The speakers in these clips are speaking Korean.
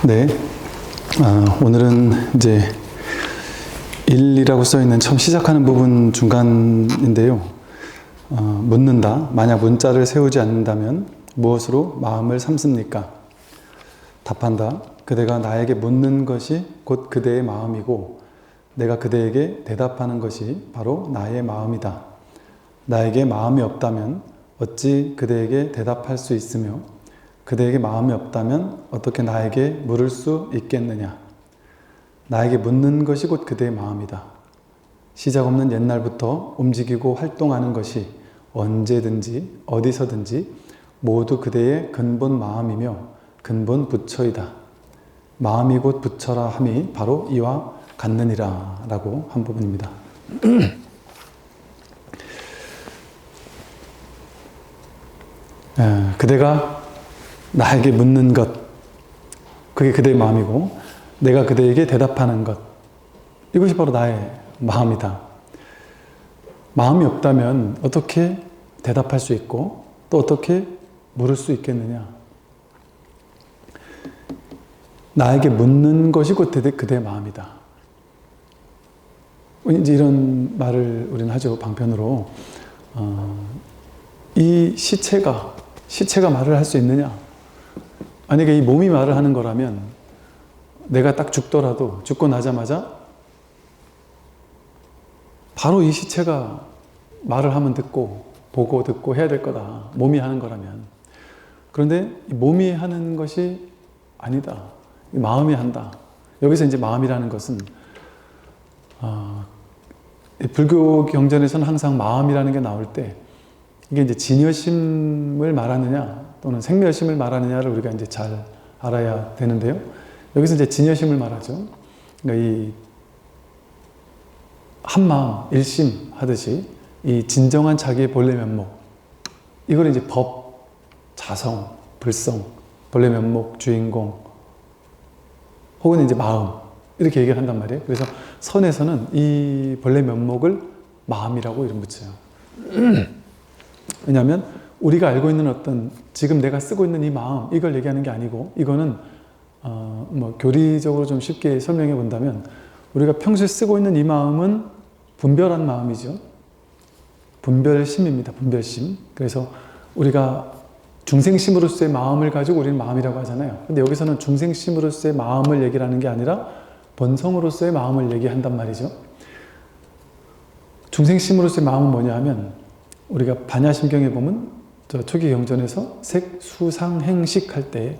네. 오늘은 이제 1이라고 써있는 처음 시작하는 부분 중간인데요. 묻는다. 만약 문자를 세우지 않는다면 무엇으로 마음을 삼습니까? 답한다. 그대가 나에게 묻는 것이 곧 그대의 마음이고 내가 그대에게 대답하는 것이 바로 나의 마음이다. 나에게 마음이 없다면 어찌 그대에게 대답할 수 있으며 그대에게 마음이 없다면 어떻게 나에게 물을 수 있겠느냐. 나에게 묻는 것이 곧 그대의 마음이다. 시작 없는 옛날부터 움직이고 활동하는 것이 언제든지 어디서든지 모두 그대의 근본 마음이며 근본 부처이다. 마음이 곧 부처라 함이 바로 이와 같느니라 라고 한 부분입니다. 그대가 나에게 묻는 것, 그게 그대의 마음이고 내가 그대에게 대답하는 것, 이것이 바로 나의 마음이다. 마음이 없다면 어떻게 대답할 수 있고 또 어떻게 물을 수 있겠느냐. 나에게 묻는 것이 곧 그대의 마음이다. 이제 이런 말을 우리는 하죠. 방편으로. 이 시체가 말을 할 수 있느냐. 만약에 이 몸이 말을 하는 거라면 내가 딱 죽더라도 죽고 나자마자 바로 이 시체가 말을 하면 듣고 보고 듣고 해야 될 거다. 몸이 하는 거라면. 그런데 이 몸이 하는 것이 아니다. 마음이 한다. 여기서 이제 마음이라는 것은 불교 경전에서는 항상 마음이라는 게 나올 때 이게 이제 진여심을 말하느냐 또는 생멸심을 말하느냐를 우리가 이제 잘 알아야 되는데요. 여기서 이제 진여심을 말하죠. 그러니까 이 한마음, 일심 하듯이 이 진정한 자기의 본래 면목, 이걸 이제 법, 자성, 불성, 본래 면목, 주인공, 혹은 이제 마음, 이렇게 얘기를 한단 말이에요. 그래서 선에서는 이 본래 면목을 마음이라고 이름 붙여요. 왜냐하면 우리가 알고 있는 어떤 지금 내가 쓰고 있는 이 마음, 이걸 얘기하는 게 아니고, 이거는 교리적으로 좀 쉽게 설명해 본다면 우리가 평소에 쓰고 있는 이 마음은 분별한 마음이죠. 분별심입니다. 분별심. 그래서 우리가 중생심으로서의 마음을 가지고 우리는 마음이라고 하잖아요. 근데 여기서는 중생심으로서의 마음을 얘기를 하는 게 아니라 본성으로서의 마음을 얘기한단 말이죠. 중생심으로서의 마음은 뭐냐 하면 우리가 반야심경에 보면 저 초기 경전에서 색, 수상, 행식 할 때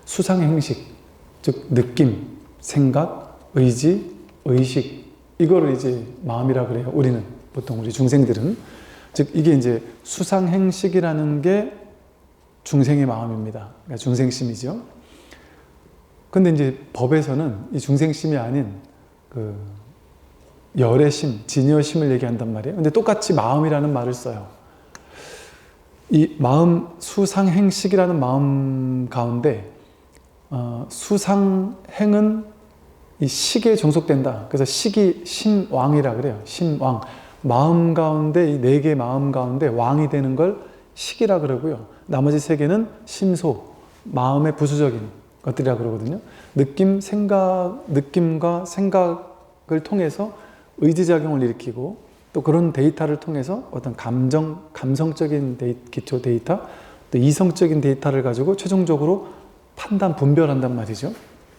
수상행식, 즉 느낌, 생각, 의지, 의식, 이거를 이제 마음이라 그래요. 우리는 보통 우리 중생들은. 즉 이게 이제 수상행식이라는 게 중생의 마음입니다. 그러니까 중생심이죠. 근데 이제 법에서는 이 중생심이 아닌 그 열애심, 진여심을 얘기한단 말이에요. 근데 똑같이 마음이라는 말을 써요. 이 마음, 수상행식이라는 마음 가운데 수상행은 이 식에 종속된다. 그래서 식이 심왕이라 그래요. 심왕. 마음 가운데, 이 네 개의 마음 가운데 왕이 되는 걸 식이라 그러고요. 나머지 세 개는 심소, 마음의 부수적인 것들이라 그러거든요. 느낌, 생각, 느낌과 생각을 통해서 의지작용을 일으키고 또 그런 데이터를 통해서 어떤 감성적인 기초 데이터, 또 이성적인 데이터를 가지고 최종적으로 판단, 분별한단 말이죠.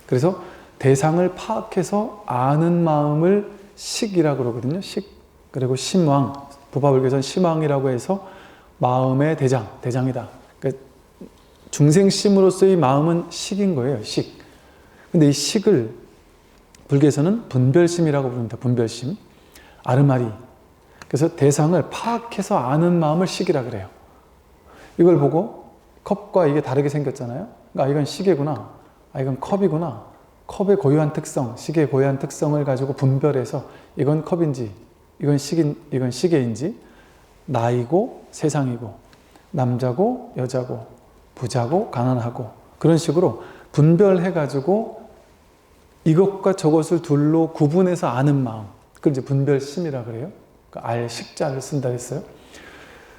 그래서 대상을 파악해서 아는 마음을 식이라고 그러거든요. 식. 그리고 심왕, 부파불교에서는 심왕이라고 해서 마음의 대장이다. 그러니까 중생심으로서의 마음은 식인 거예요. 식. 근데 이 식을 불교에서는 분별심이라고 부릅니다. 분별심. 아르마리. 그래서 대상을 파악해서 아는 마음을 식이라 그래요. 이걸 보고 컵과 이게 다르게 생겼잖아요. 그러니까 이건 시계구나. 이건 컵이구나. 컵의 고유한 특성, 시계의 고유한 특성을 가지고 분별해서 이건 컵인지, 이건 시계인지, 나이고 세상이고, 남자고 여자고, 부자고 가난하고, 그런 식으로 분별해가지고 이것과 저것을 둘로 구분해서 아는 마음, 그걸 이제 분별심이라 그래요. 알 식자를 쓴다 했어요.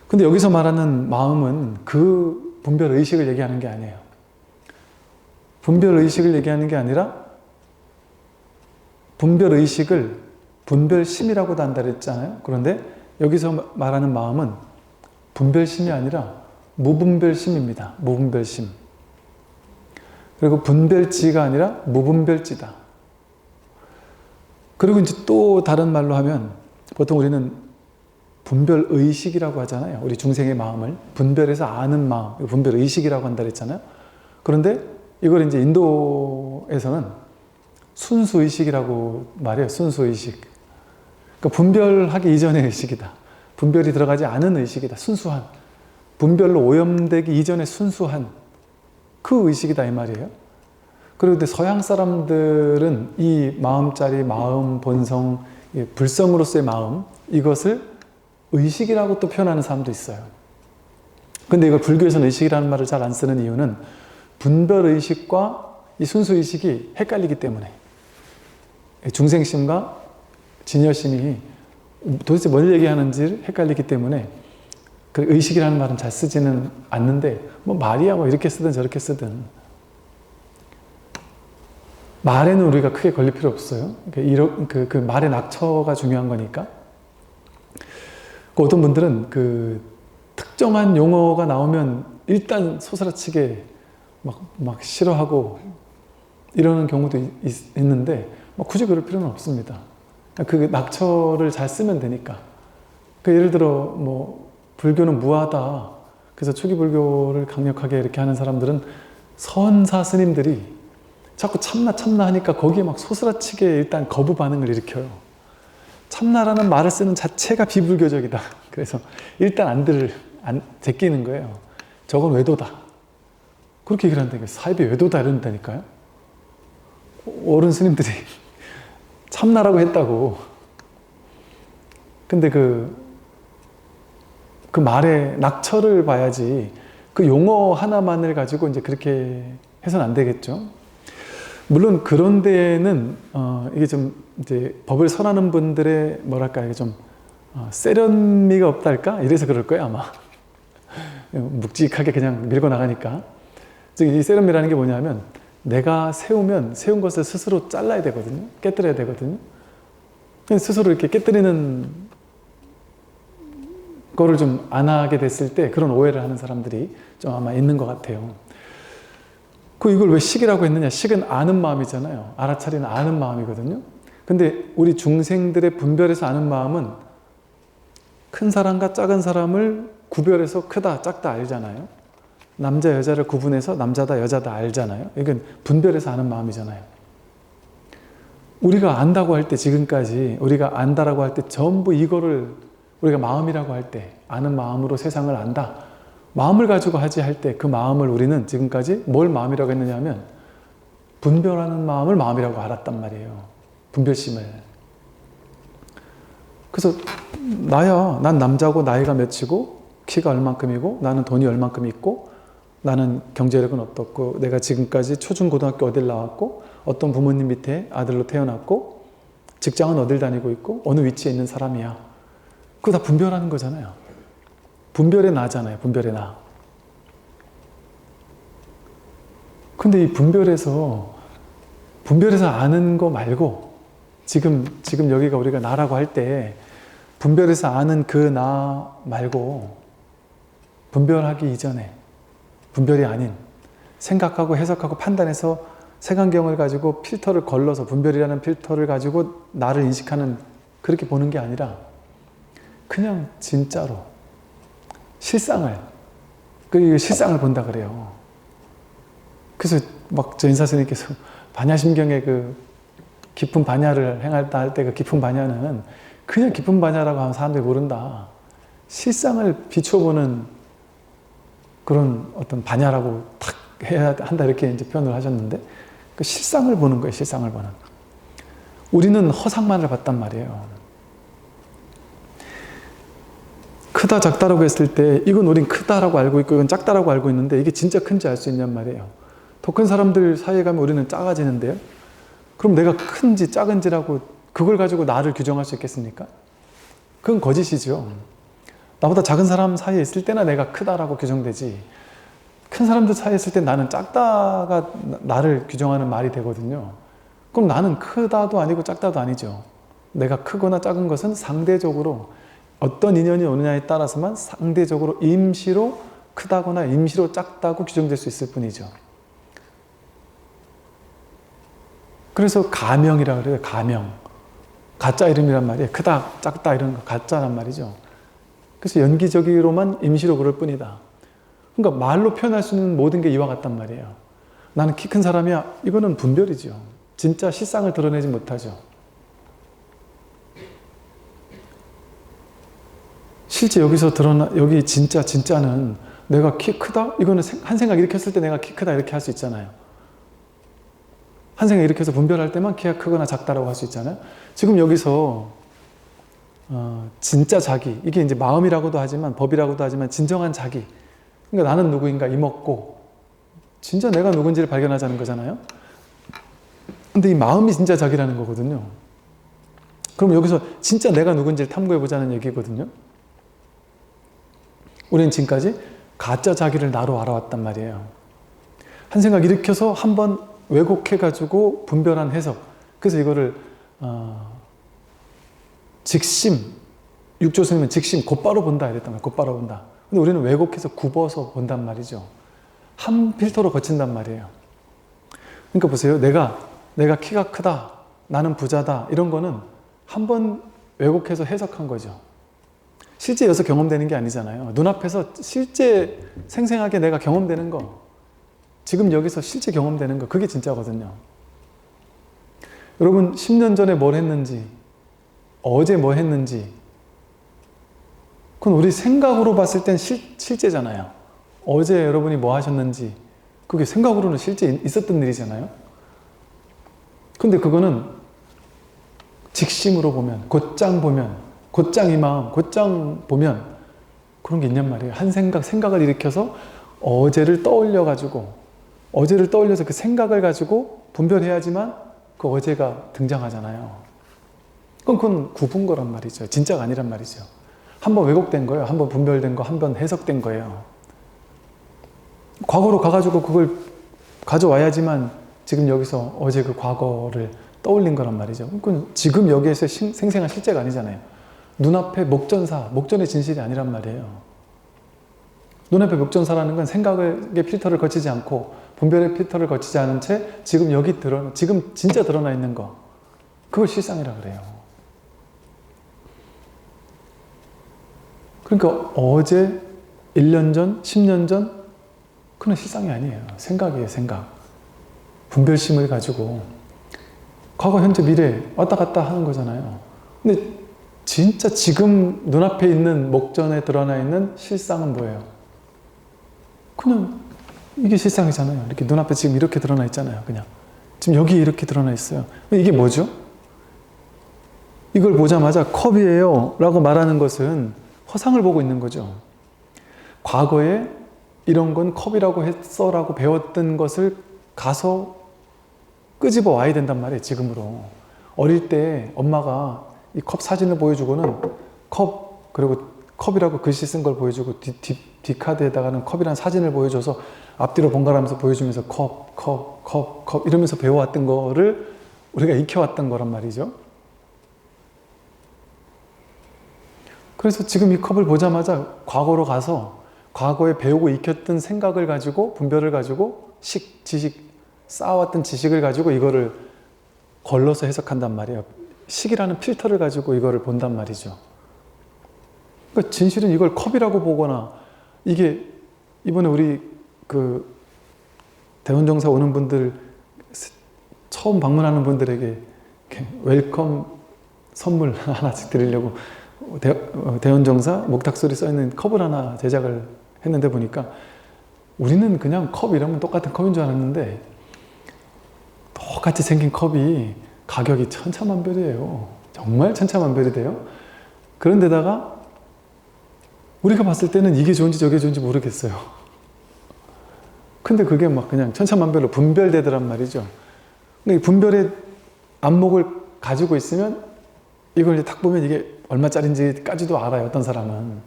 근데 여기서 말하는 마음은 그 분별의식을 얘기하는 게 아니에요. 분별의식을 얘기하는 게 아니라 분별의식을 분별심이라고도 한다 그랬잖아요. 그런데 여기서 말하는 마음은 분별심이 아니라 무분별심입니다. 무분별심. 그리고 분별지가 아니라 무분별지다. 그리고 이제 또 다른 말로 하면 보통 우리는 분별의식이라고 하잖아요. 우리 중생의 마음을 분별해서 아는 마음, 분별의식이라고 한다 그랬잖아요. 그런데 이걸 이제 인도에서는 순수의식이라고 말해요. 순수의식. 그러니까 분별하기 이전의 의식이다. 분별이 들어가지 않은 의식이다. 순수한. 분별로 오염되기 이전에 순수한 그 의식이다 이 말이에요. 그런데 서양 사람들은 이 마음자리, 마음, 본성, 불성으로서의 마음, 이것을 의식이라고 또 표현하는 사람도 있어요. 근데 이걸 불교에서는 의식이라는 말을 잘 안 쓰는 이유는 분별의식과 이 순수의식이 헷갈리기 때문에 중생심과 진여심이 도대체 뭘 얘기하는지 헷갈리기 때문에 그 의식이라는 말은 잘 쓰지는 않는데 뭐 말이야 뭐 이렇게 쓰든 저렇게 쓰든 말에는 우리가 크게 걸릴 필요 없어요. 그 말의 낙처가 중요한 거니까. 어떤 분들은 그 특정한 용어가 나오면 일단 소스라치게 막 싫어하고 이러는 경우도 있는데 굳이 그럴 필요는 없습니다. 그 낙처를 잘 쓰면 되니까. 예를 들어 뭐 불교는 무하다. 그래서 초기 불교를 강력하게 이렇게 하는 사람들은 선사 스님들이 자꾸 참나 참나 하니까 거기에 막 소스라치게 일단 거부 반응을 일으켜요. 참나라는 말을 쓰는 자체가 비불교적이다. 그래서 일단 안 제끼는 거예요. 저건 외도다. 그렇게 얘기를 한다니까요. 사입이 외도다 이런다니까요. 어른 스님들이 참나라고 했다고. 근데 그 말의 낙처를 봐야지 그 용어 하나만을 가지고 이제 그렇게 해서는 안 되겠죠. 물론 그런 데에는 이게 좀 이제 법을 설하는 분들의 뭐랄까 이게 좀 세련미가 없달까? 이래서 그럴 거예요 아마. 묵직하게 그냥 밀고 나가니까. 즉 이 세련미라는 게 뭐냐면 내가 세우면 세운 것을 스스로 잘라야 되거든요. 깨뜨려야 되거든요. 스스로 이렇게 깨뜨리는 거를 좀 안 하게 됐을 때 그런 오해를 하는 사람들이 좀 아마 있는 것 같아요. 이걸 왜 식이라고 했느냐? 식은 아는 마음이잖아요. 알아차리는 아는 마음이거든요. 근데 우리 중생들의 분별해서 아는 마음은 큰 사람과 작은 사람을 구별해서 크다, 작다 알잖아요. 남자, 여자를 구분해서 남자다, 여자다 알잖아요. 이건 분별해서 아는 마음이잖아요. 우리가 안다고 할 때 지금까지 우리가 안다라고 할 때 전부 이거를 우리가 마음이라고 할 때 아는 마음으로 세상을 안다. 마음을 가지고 하지 할 때 그 마음을 우리는 지금까지 뭘 마음이라고 했느냐 하면 분별하는 마음을 마음이라고 알았단 말이에요. 분별심을. 그래서 나야, 난 남자고 나이가 몇이고 키가 얼만큼이고 나는 돈이 얼만큼 있고 나는 경제력은 어떻고 내가 지금까지 초중고등학교 어딜 나왔고 어떤 부모님 밑에 아들로 태어났고 직장은 어딜 다니고 있고 어느 위치에 있는 사람이야. 그거 다 분별하는 거잖아요. 분별의 나잖아요. 분별의 나. 근데 이 분별에서 아는 거 말고 지금 여기가 우리가 나라고 할 때 분별해서 아는 그 나 말고 분별하기 이전에 분별이 아닌 생각하고 해석하고 판단해서 색안경을 가지고 필터를 걸러서 분별이라는 필터를 가지고 나를 인식하는 그렇게 보는 게 아니라 그냥 진짜로 실상을 본다 그래요. 그래서 막 저 인사스님께서 반야심경의 그 깊은 반야를 행했다 할 때 그 깊은 반야는 그냥 깊은 반야라고 하면 사람들이 모른다. 실상을 비춰보는 그런 어떤 반야라고 탁 해야 한다 이렇게 이제 표현을 하셨는데 그 실상을 보는 거예요. 실상을 보는. 우리는 허상만을 봤단 말이에요. 크다 작다라고 했을 때 이건 우린 크다라고 알고 있고 이건 작다라고 알고 있는데 이게 진짜 큰지 알 수 있냔 말이에요. 더 큰 사람들 사이에 가면 우리는 작아지는데요. 그럼 내가 큰지 작은지라고 그걸 가지고 나를 규정할 수 있겠습니까? 그건 거짓이죠. 나보다 작은 사람 사이에 있을 때나 내가 크다라고 규정되지 큰 사람들 사이에 있을 때 나는 작다가 나를 규정하는 말이 되거든요. 그럼 나는 크다도 아니고 작다도 아니죠. 내가 크거나 작은 것은 상대적으로 어떤 인연이 오느냐에 따라서만 상대적으로 임시로 크다거나 임시로 작다고 규정될 수 있을 뿐이죠. 그래서 가명이라고 그래요. 가명. 가짜 이름이란 말이에요. 크다, 작다 이런 거 가짜란 말이죠. 그래서 연기적으로만 임시로 그럴 뿐이다. 그러니까 말로 표현할 수 있는 모든 게 이와 같단 말이에요. 나는 키 큰 사람이야. 이거는 분별이죠. 진짜 실상을 드러내지 못하죠. 실제 여기서 여기 진짜는 내가 키 크다? 이거는 한 생각 일으켰을 때 내가 키 크다 이렇게 할 수 있잖아요. 한 생각 일으켜서 분별할 때만 키가 크거나 작다라고 할 수 있잖아요. 지금 여기서 진짜 자기, 이게 이제 마음이라고도 하지만 법이라고도 하지만 진정한 자기. 그러니까 나는 누구인가 이먹고 진짜 내가 누군지를 발견하자는 거잖아요. 근데 이 마음이 진짜 자기라는 거거든요. 그럼 여기서 진짜 내가 누군지를 탐구해보자는 얘기거든요. 우리는 지금까지 가짜 자기를 나로 알아왔단 말이에요. 한 생각 일으켜서 한번 왜곡해가지고 분별한 해석. 그래서 이거를 직심, 육조 스님은 직심, 곧바로 본다 이랬단 말이에요. 곧바로 본다. 근데 우리는 왜곡해서 굽어서 본단 말이죠. 한 필터로 거친단 말이에요. 그러니까 보세요. 내가 키가 크다, 나는 부자다 이런 거는 한번 왜곡해서 해석한 거죠. 실제 여기서 경험되는 게 아니잖아요. 눈앞에서 실제 생생하게 내가 경험되는 거, 지금 여기서 실제 경험되는 거, 그게 진짜거든요. 여러분 10년 전에 뭘 했는지, 어제 뭐 했는지, 그건 우리 생각으로 봤을 땐 실제잖아요. 어제 여러분이 뭐 하셨는지, 그게 생각으로는 실제 있었던 일이잖아요. 근데 그거는 직심으로 보면, 곧장 보면, 곧장 이 마음, 곧장 보면 그런 게 있냔 말이에요. 한 생각을 일으켜서 어제를 떠올려서 그 생각을 가지고 분별해야지만 그 어제가 등장하잖아요. 그건 굽은 거란 말이죠. 진짜가 아니란 말이죠. 한번 왜곡된 거예요. 한번 분별된 거, 한번 해석된 거예요. 과거로 가가지고 그걸 가져와야지만 지금 여기서 어제 그 과거를 떠올린 거란 말이죠. 그건 지금 여기에서 생생한 실제가 아니잖아요. 눈앞에 목전의 진실이 아니란 말이에요. 눈앞에 목전사라는 건 생각의 필터를 거치지 않고 분별의 필터를 거치지 않은 채 지금 지금 진짜 드러나 있는 거, 그걸 실상이라 그래요. 그러니까 어제, 1년 전, 10년 전 그건 실상이 아니에요. 생각이에요. 생각. 분별심을 가지고 과거, 현재, 미래 왔다 갔다 하는 거잖아요. 근데 진짜 지금 눈앞에 있는 목전에 드러나 있는 실상은 뭐예요? 그냥 이게 실상이잖아요. 이렇게 눈앞에 지금 이렇게 드러나 있잖아요. 그냥 지금 여기 이렇게 드러나 있어요. 이게 뭐죠? 이걸 보자마자 컵이에요 라고 말하는 것은 허상을 보고 있는 거죠. 과거에 이런 건 컵이라고 했어 라고 배웠던 것을 가서 끄집어 와야 된단 말이에요. 지금으로. 어릴 때 엄마가 이 컵 사진을 보여주고는 그리고 컵이라고 글씨 쓴 걸 보여주고 뒷카드에다가는 컵이라는 사진을 보여줘서 앞뒤로 번갈아가면서 보여주면서 컵 이러면서 배워왔던 거를 우리가 익혀왔던 거란 말이죠. 그래서 지금 이 컵을 보자마자 과거로 가서 과거에 배우고 익혔던 생각을 가지고 분별을 가지고 지식 쌓아왔던 지식을 가지고 이거를 걸러서 해석한단 말이에요. 식이라는 필터를 가지고 이거를 본단 말이죠. 그러니까 진실은 이걸 컵이라고 보거나, 이게 이번에 우리 그 대원정사 오는 분들, 처음 방문하는 분들에게 웰컴 선물 하나씩 드리려고 대원정사 목탁소리 써있는 컵을 하나 제작을 했는데 보니까 우리는 그냥 컵 이러면 똑같은 컵인 줄 알았는데 똑같이 생긴 컵이 가격이 천차만별이에요. 정말 천차만별이 돼요. 그런데다가 우리가 봤을 때는 이게 좋은지 저게 좋은지 모르겠어요. 근데 그게 막 그냥 천차만별로 분별되더란 말이죠. 근데 이 분별의 안목을 가지고 있으면 이걸 이제 딱 보면 이게 얼마짜리인지까지도 알아요. 어떤 사람은.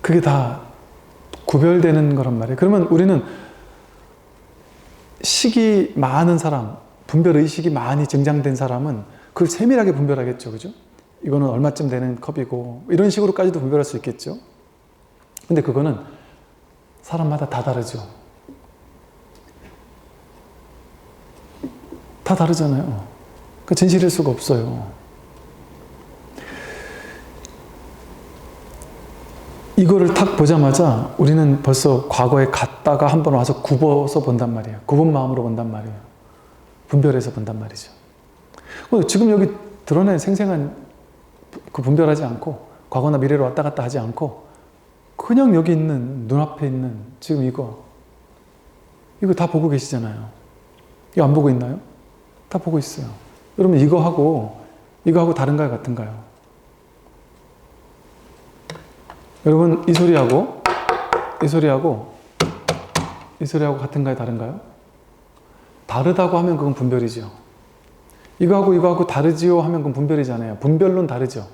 그게 다 구별되는 거란 말이에요. 그러면 우리는 식이 많은 사람, 분별의식이 많이 증장된 사람은 그걸 세밀하게 분별하겠죠. 그죠? 이거는 얼마쯤 되는 컵이고 이런 식으로까지도 분별할 수 있겠죠. 근데 그거는 사람마다 다 다르죠. 다 다르잖아요. 그 진실일 수가 없어요. 이거를 탁 보자마자 우리는 벌써 과거에 갔다가 한번 와서 굽어서 본단 말이에요. 굽은 마음으로 본단 말이에요. 분별해서 본단 말이죠. 지금 여기 드러낸 생생한 그 분별하지 않고 과거나 미래로 왔다 갔다 하지 않고 그냥 여기 있는 눈앞에 있는 지금 이거 다 보고 계시잖아요. 이거 안 보고 있나요? 다 보고 있어요. 여러분 이거하고 다른가요? 같은가요? 여러분 이 소리하고 같은가요? 다른가요? 다르다고 하면 그건 분별이죠. 이거하고 다르지요 하면 그건 분별이잖아요. 분별론 다르죠.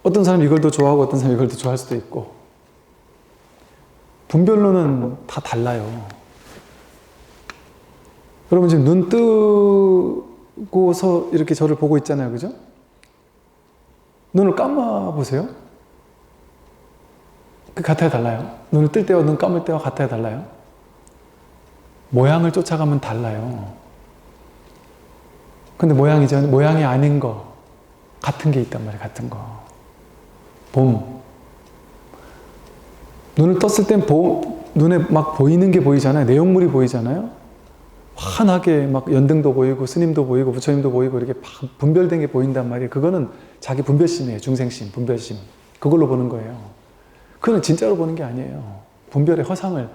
어떤 사람이 이걸 더 좋아하고 어떤 사람이 이걸 더 좋아할 수도 있고 분별론은 다 달라요. 여러분 지금 눈 뜨고서 이렇게 저를 보고 있잖아요. 그죠? 눈을 감아 보세요. 그 같아요, 달라요? 눈을 뜰 때와 눈 감을 때와 같아요, 달라요? 모양을 쫓아가면 달라요. 근데 모양이 아닌 거 같은 게 있단 말이에요. 같은 거. 봄. 눈을 떴을 땐 눈에 막 보이는 게 보이잖아요. 내용물이 보이잖아요. 환하게 막 연등도 보이고 스님도 보이고 부처님도 보이고 이렇게 분별된 게 보인단 말이에요. 그거는 자기 분별심이에요. 중생심, 분별심. 그걸로 보는 거예요. 그거는 진짜로 보는 게 아니에요. 분별의 허상을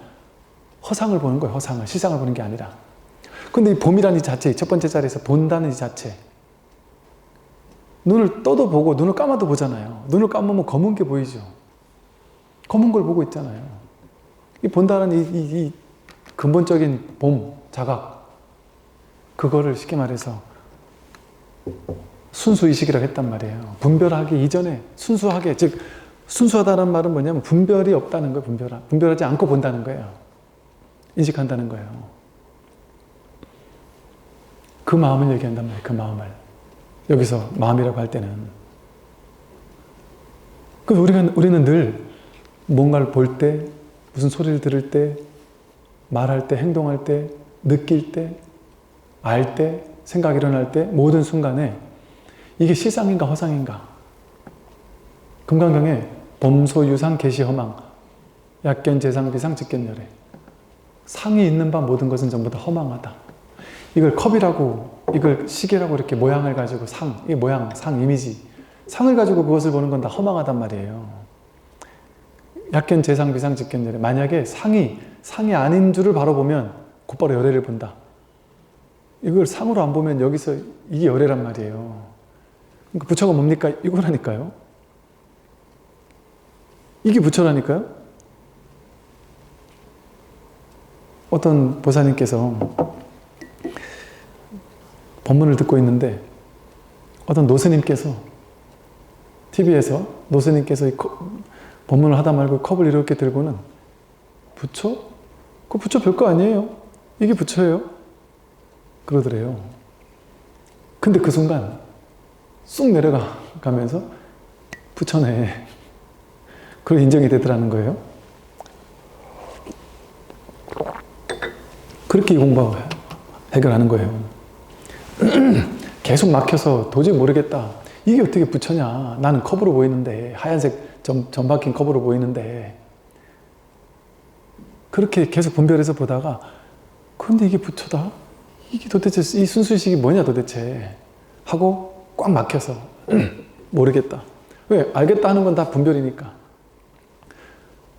보는 거예요. 허상을. 실상을 보는 게 아니라. 근데 이 봄이라는 이 자체, 첫 번째 자리에서 본다는 이 자체. 눈을 떠도 보고 눈을 감아도 보잖아요. 눈을 감으면 검은 게 보이죠. 검은 걸 보고 있잖아요. 이 본다는 이 근본적인 봄, 자각. 그거를 쉽게 말해서 순수의식이라고 했단 말이에요. 분별하기 이전에 순수하게, 즉 순수하다는 말은 뭐냐면 분별이 없다는 거예요. 분별하지 않고 본다는 거예요. 인식한다는 거예요. 그 마음을 얘기한단 말이에요. 그 마음을. 여기서 마음이라고 할 때는. 그래서 우리는 늘 뭔가를 볼 때, 무슨 소리를 들을 때, 말할 때, 행동할 때, 느낄 때, 알 때, 생각이 일어날 때, 모든 순간에 이게 실상인가 허상인가. 금강경에 범소유상 계시허망 약견재상비상 직견열애. 상이 있는 바 모든 것은 전부 다 허망하다. 이걸 컵이라고, 이걸 시계라고 이렇게 모양을 가지고 이게 모양, 상, 이미지. 상을 가지고 그것을 보는 건 다 허망하단 말이에요. 약견재상비상 직견열애. 만약에 상이 아닌 줄을 바로 보면 곧바로 열애를 본다. 이걸 상으로 안 보면 여기서 이게 열애란 말이에요. 그러니까 부처가 뭡니까? 이거라니까요. 이게 부처라니까요. 어떤 보사님께서 법문을 듣고 있는데 어떤 노스님께서 TV에서 노스님께서 법문을 하다 말고 컵을 이렇게 들고는 부처? 그 부처 별거 아니에요. 이게 부처예요. 그러더래요. 근데 그 순간 쑥 내려가면서 부처네. 그런 인정이 되더라는 거예요. 그렇게 이 공부 해결하는 거예요. 계속 막혀서 도저히 모르겠다. 이게 어떻게 부처냐. 나는 컵으로 보이는데, 하얀색 점 박힌 컵으로 보이는데. 그렇게 계속 분별해서 보다가 그런데 이게 부처다? 이게 도대체 이 순수의식이 뭐냐 도대체 하고 꽉 막혀서 모르겠다. 왜? 알겠다 하는 건 다 분별이니까.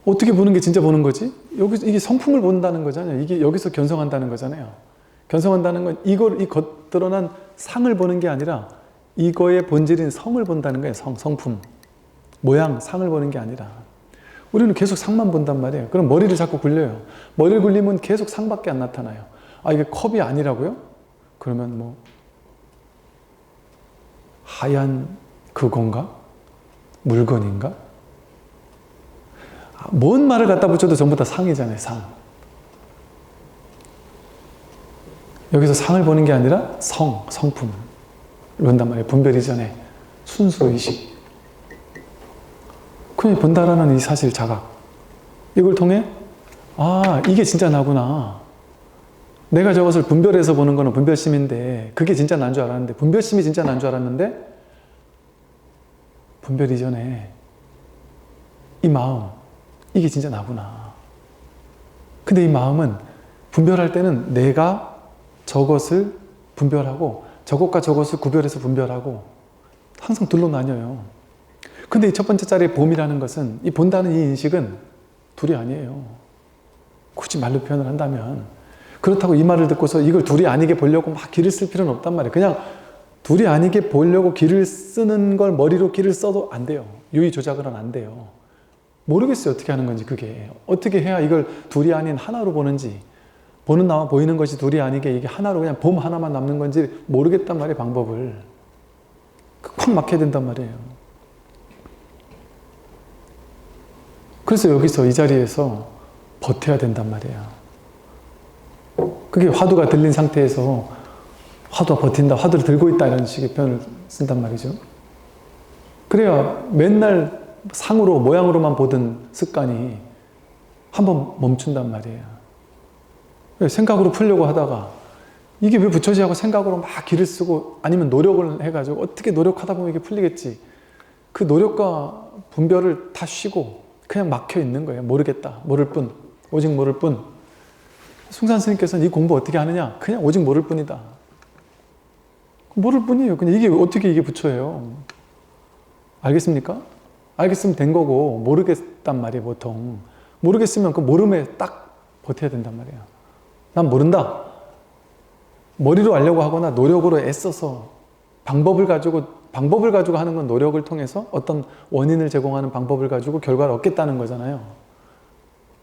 어떻게 보는 게 진짜 보는 거지? 이게 성품을 본다는 거잖아요. 이게 여기서 견성한다는 거잖아요. 견성한다는 건 이 겉드러난 상을 보는 게 아니라 이거의 본질인 성을 본다는 거예요. 성품. 모양, 상을 보는 게 아니라. 우리는 계속 상만 본단 말이에요. 그럼 머리를 자꾸 굴려요. 머리를 굴리면 계속 상밖에 안 나타나요. 아, 이게 컵이 아니라고요? 그러면 뭐 하얀 그건가? 물건인가? 뭔 말을 갖다 붙여도 전부 다 상이잖아요, 상. 여기서 상을 보는 게 아니라 성품을 본단 말이에요. 분별 이전에 순수의식. 그냥 본다라는 이 사실 자각. 이걸 통해 아, 이게 진짜 나구나. 내가 저것을 분별해서 보는 거는 분별심인데 그게 진짜 난 줄 알았는데 분별심이 진짜 난 줄 알았는데 분별 이전에 이 마음, 이게 진짜 나구나. 근데 이 마음은 분별할 때는 내가 저것을 분별하고 저것과 저것을 구별해서 분별하고 항상 둘로 나뉘어요. 근데 이 첫 번째 자리의 봄이라는 것은 이 본다는 이 인식은 둘이 아니에요. 굳이 말로 표현을 한다면 그렇다고 이 말을 듣고서 이걸 둘이 아니게 보려고 막 기를 쓸 필요는 없단 말이에요. 그냥 둘이 아니게 보려고 기를 쓰는 걸 머리로 기를 써도 안 돼요. 유의 조작은 안 돼요. 모르겠어요. 어떻게 하는 건지 그게. 어떻게 해야 이걸 둘이 아닌 하나로 보는지 보는 나와 보이는 것이 둘이 아니게 이게 하나로 그냥 봄 하나만 남는 건지 모르겠단 말이에요. 방법을. 콱 막혀야 된단 말이에요. 그래서 여기서 이 자리에서 버텨야 된단 말이에요. 그게 화두가 들린 상태에서 화두가 버틴다, 화두를 들고 있다 이런 식의 표현을 쓴단 말이죠. 그래야 맨날 상으로 모양으로만 보던 습관이 한번 멈춘단 말이에요. 생각으로 풀려고 하다가 이게 왜 부처지 하고 생각으로 막 기를 쓰고 아니면 노력을 해가지고 어떻게 노력하다 보면 이게 풀리겠지. 그 노력과 분별을 다 쉬고 그냥 막혀 있는 거예요. 모르겠다. 모를 뿐. 오직 모를 뿐. 숭산 스님께서는 이 공부 어떻게 하느냐? 그냥 오직 모를 뿐이다. 모를 뿐이에요. 그냥 이게 어떻게 이게 부처예요? 알겠습니까? 알겠으면 된 거고 모르겠단 말이에요. 보통. 모르겠으면 그 모름에 딱 버텨야 된단 말이에요. 난 모른다. 머리로 알려고 하거나 노력으로 애써서 방법을 가지고 하는 건 노력을 통해서 어떤 원인을 제공하는 방법을 가지고 결과를 얻겠다는 거잖아요.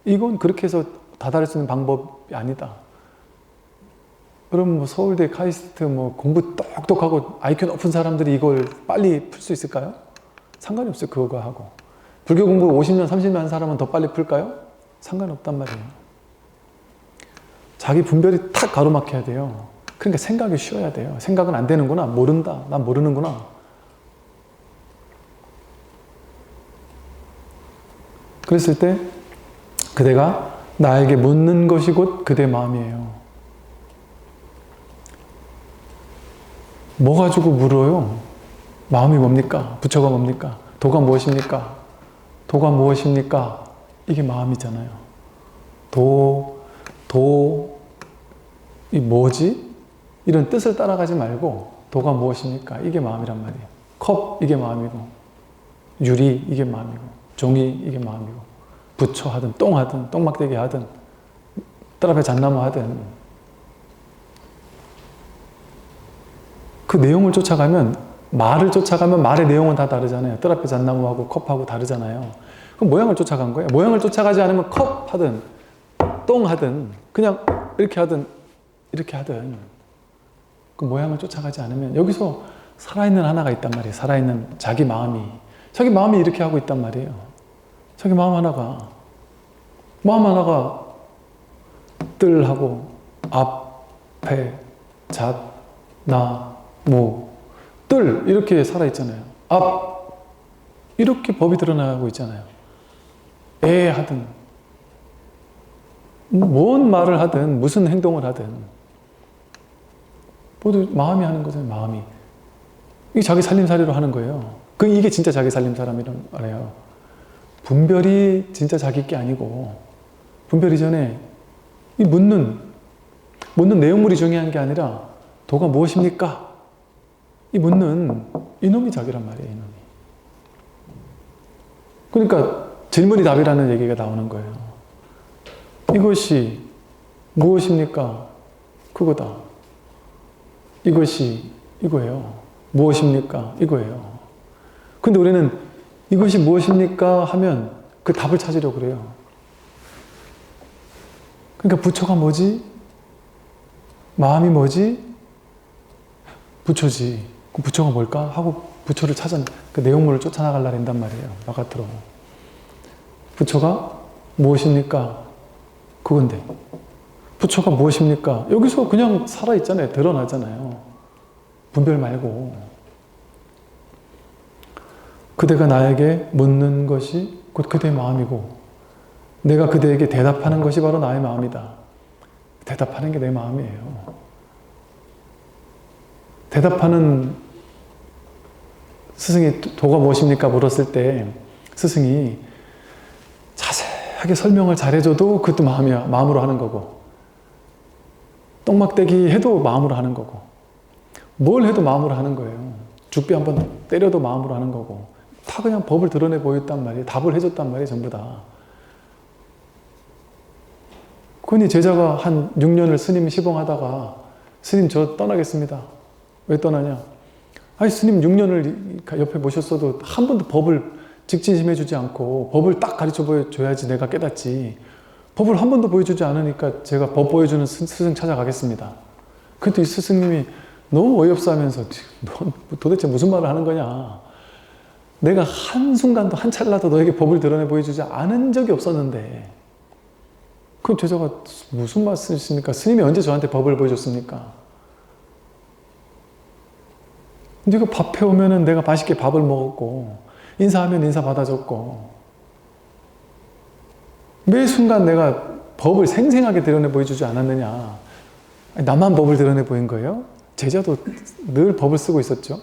이건 그렇게 해서 다다를 수 있는 방법이 아니다. 그럼 뭐 서울대 카이스트 뭐 공부 똑똑하고 IQ 높은 사람들이 이걸 빨리 풀 수 있을까요? 상관이 없어요. 그거 하고. 불교 공부 50년, 30년 한 사람은 더 빨리 풀까요? 상관없단 말이에요. 자기 분별이 탁 가로막혀야 돼요. 그러니까 생각이 쉬어야 돼요. 생각은 안 되는구나. 모른다. 난 모르는구나. 그랬을 때 그대가 나에게 묻는 것이 곧 그대 마음이에요. 뭐 가지고 물어요? 마음이 뭡니까? 부처가 뭡니까? 도가 무엇입니까? 도가 무엇입니까? 이게 마음이잖아요. 이 뭐지? 이런 뜻을 따라가지 말고 도가 무엇입니까? 이게 마음이란 말이에요. 컵, 이게 마음이고 유리, 이게 마음이고 종이, 이게 마음이고 부처 하든 똥 하든 똥막대기 하든 뜰 앞에 잣나무 하든 그 내용을 쫓아가면 말의 내용은 다 다르잖아요. 뜰 앞에 잣나무하고 컵하고 다르잖아요. 그럼 모양을 쫓아간 거예요. 모양을 쫓아가지 않으면 컵 하든 똥 하든 그냥 이렇게 하든 이렇게 하든 그 모양을 쫓아가지 않으면 여기서 살아있는 하나가 있단 말이에요. 살아있는 자기 마음이 이렇게 하고 있단 말이에요. 자기 마음 하나가 뜰하고 앞에 잣, 나, 무, 뜰 이렇게 살아있잖아요. 앞 이렇게 법이 드러나고 있잖아요. 애 하든 뭔 말을 하든 무슨 행동을 하든 모두 마음이 하는 거잖아요. 마음이 이게 자기 살림살이로 하는 거예요. 이게 진짜 자기 살림사람이란 말이에요. 분별이 진짜 자기 게 아니고 분별 이전에 이 묻는 내용물이 중요한 게 아니라 도가 무엇입니까? 이 묻는 이놈이 자기란 말이에요. 이놈이. 그러니까 질문이 답이라는 얘기가 나오는 거예요. 이것이 무엇입니까? 그거다. 이것이 이거예요. 무엇입니까? 이거예요. 근데 우리는 이것이 무엇입니까? 하면 그 답을 찾으려고 그래요. 그러니까 부처가 뭐지? 마음이 뭐지? 부처지. 그럼 부처가 뭘까? 하고 부처를 찾아 그 내용물을 쫓아나가려 한단 말이에요. 바깥으로. 부처가 무엇입니까? 그건데. 부처가 무엇입니까? 여기서 그냥 살아있잖아요. 드러나잖아요. 분별 말고. 그대가 나에게 묻는 것이 곧 그대의 마음이고 내가 그대에게 대답하는 것이 바로 나의 마음이다. 대답하는 게 내 마음이에요. 대답하는 스승이 도가 무엇입니까? 물었을 때 스승이 자세하게 설명을 잘해줘도 그것도 마음이야. 마음으로 하는 거고 똥막대기 해도 마음으로 하는 거고 뭘 해도 마음으로 하는 거예요. 죽비 한번 때려도 마음으로 하는 거고 다 그냥 법을 드러내 보였단 말이에요. 답을 해줬단 말이에요. 전부 다. 그러니 제자가 한 6년을 스님 시봉하다가 스님 저 떠나겠습니다. 왜 떠나냐? 아니 스님 6년을 옆에 모셨어도 한 번도 법을 직진심해 주지 않고 법을 딱 가르쳐 보여줘야지 내가 깨닫지. 법을 한 번도 보여주지 않으니까 제가 법 보여주는 스승 찾아가겠습니다. 그래도 이 스승님이 너무 어이없어 하면서 너 도대체 무슨 말을 하는 거냐. 내가 한순간도 한 찰나도 너에게 법을 드러내 보여주지 않은 적이 없었는데 그럼 제자가 무슨 말씀이십니까? 스님이 언제 저한테 법을 보여줬습니까? 네가 밥 해오면은 내가 맛있게 밥을 먹었고 인사하면 인사 받아줬고 매 순간 내가 법을 생생하게 드러내 보여주지 않았느냐. 나만 법을 드러내 보인 거예요? 제자도 늘 법을 쓰고 있었죠.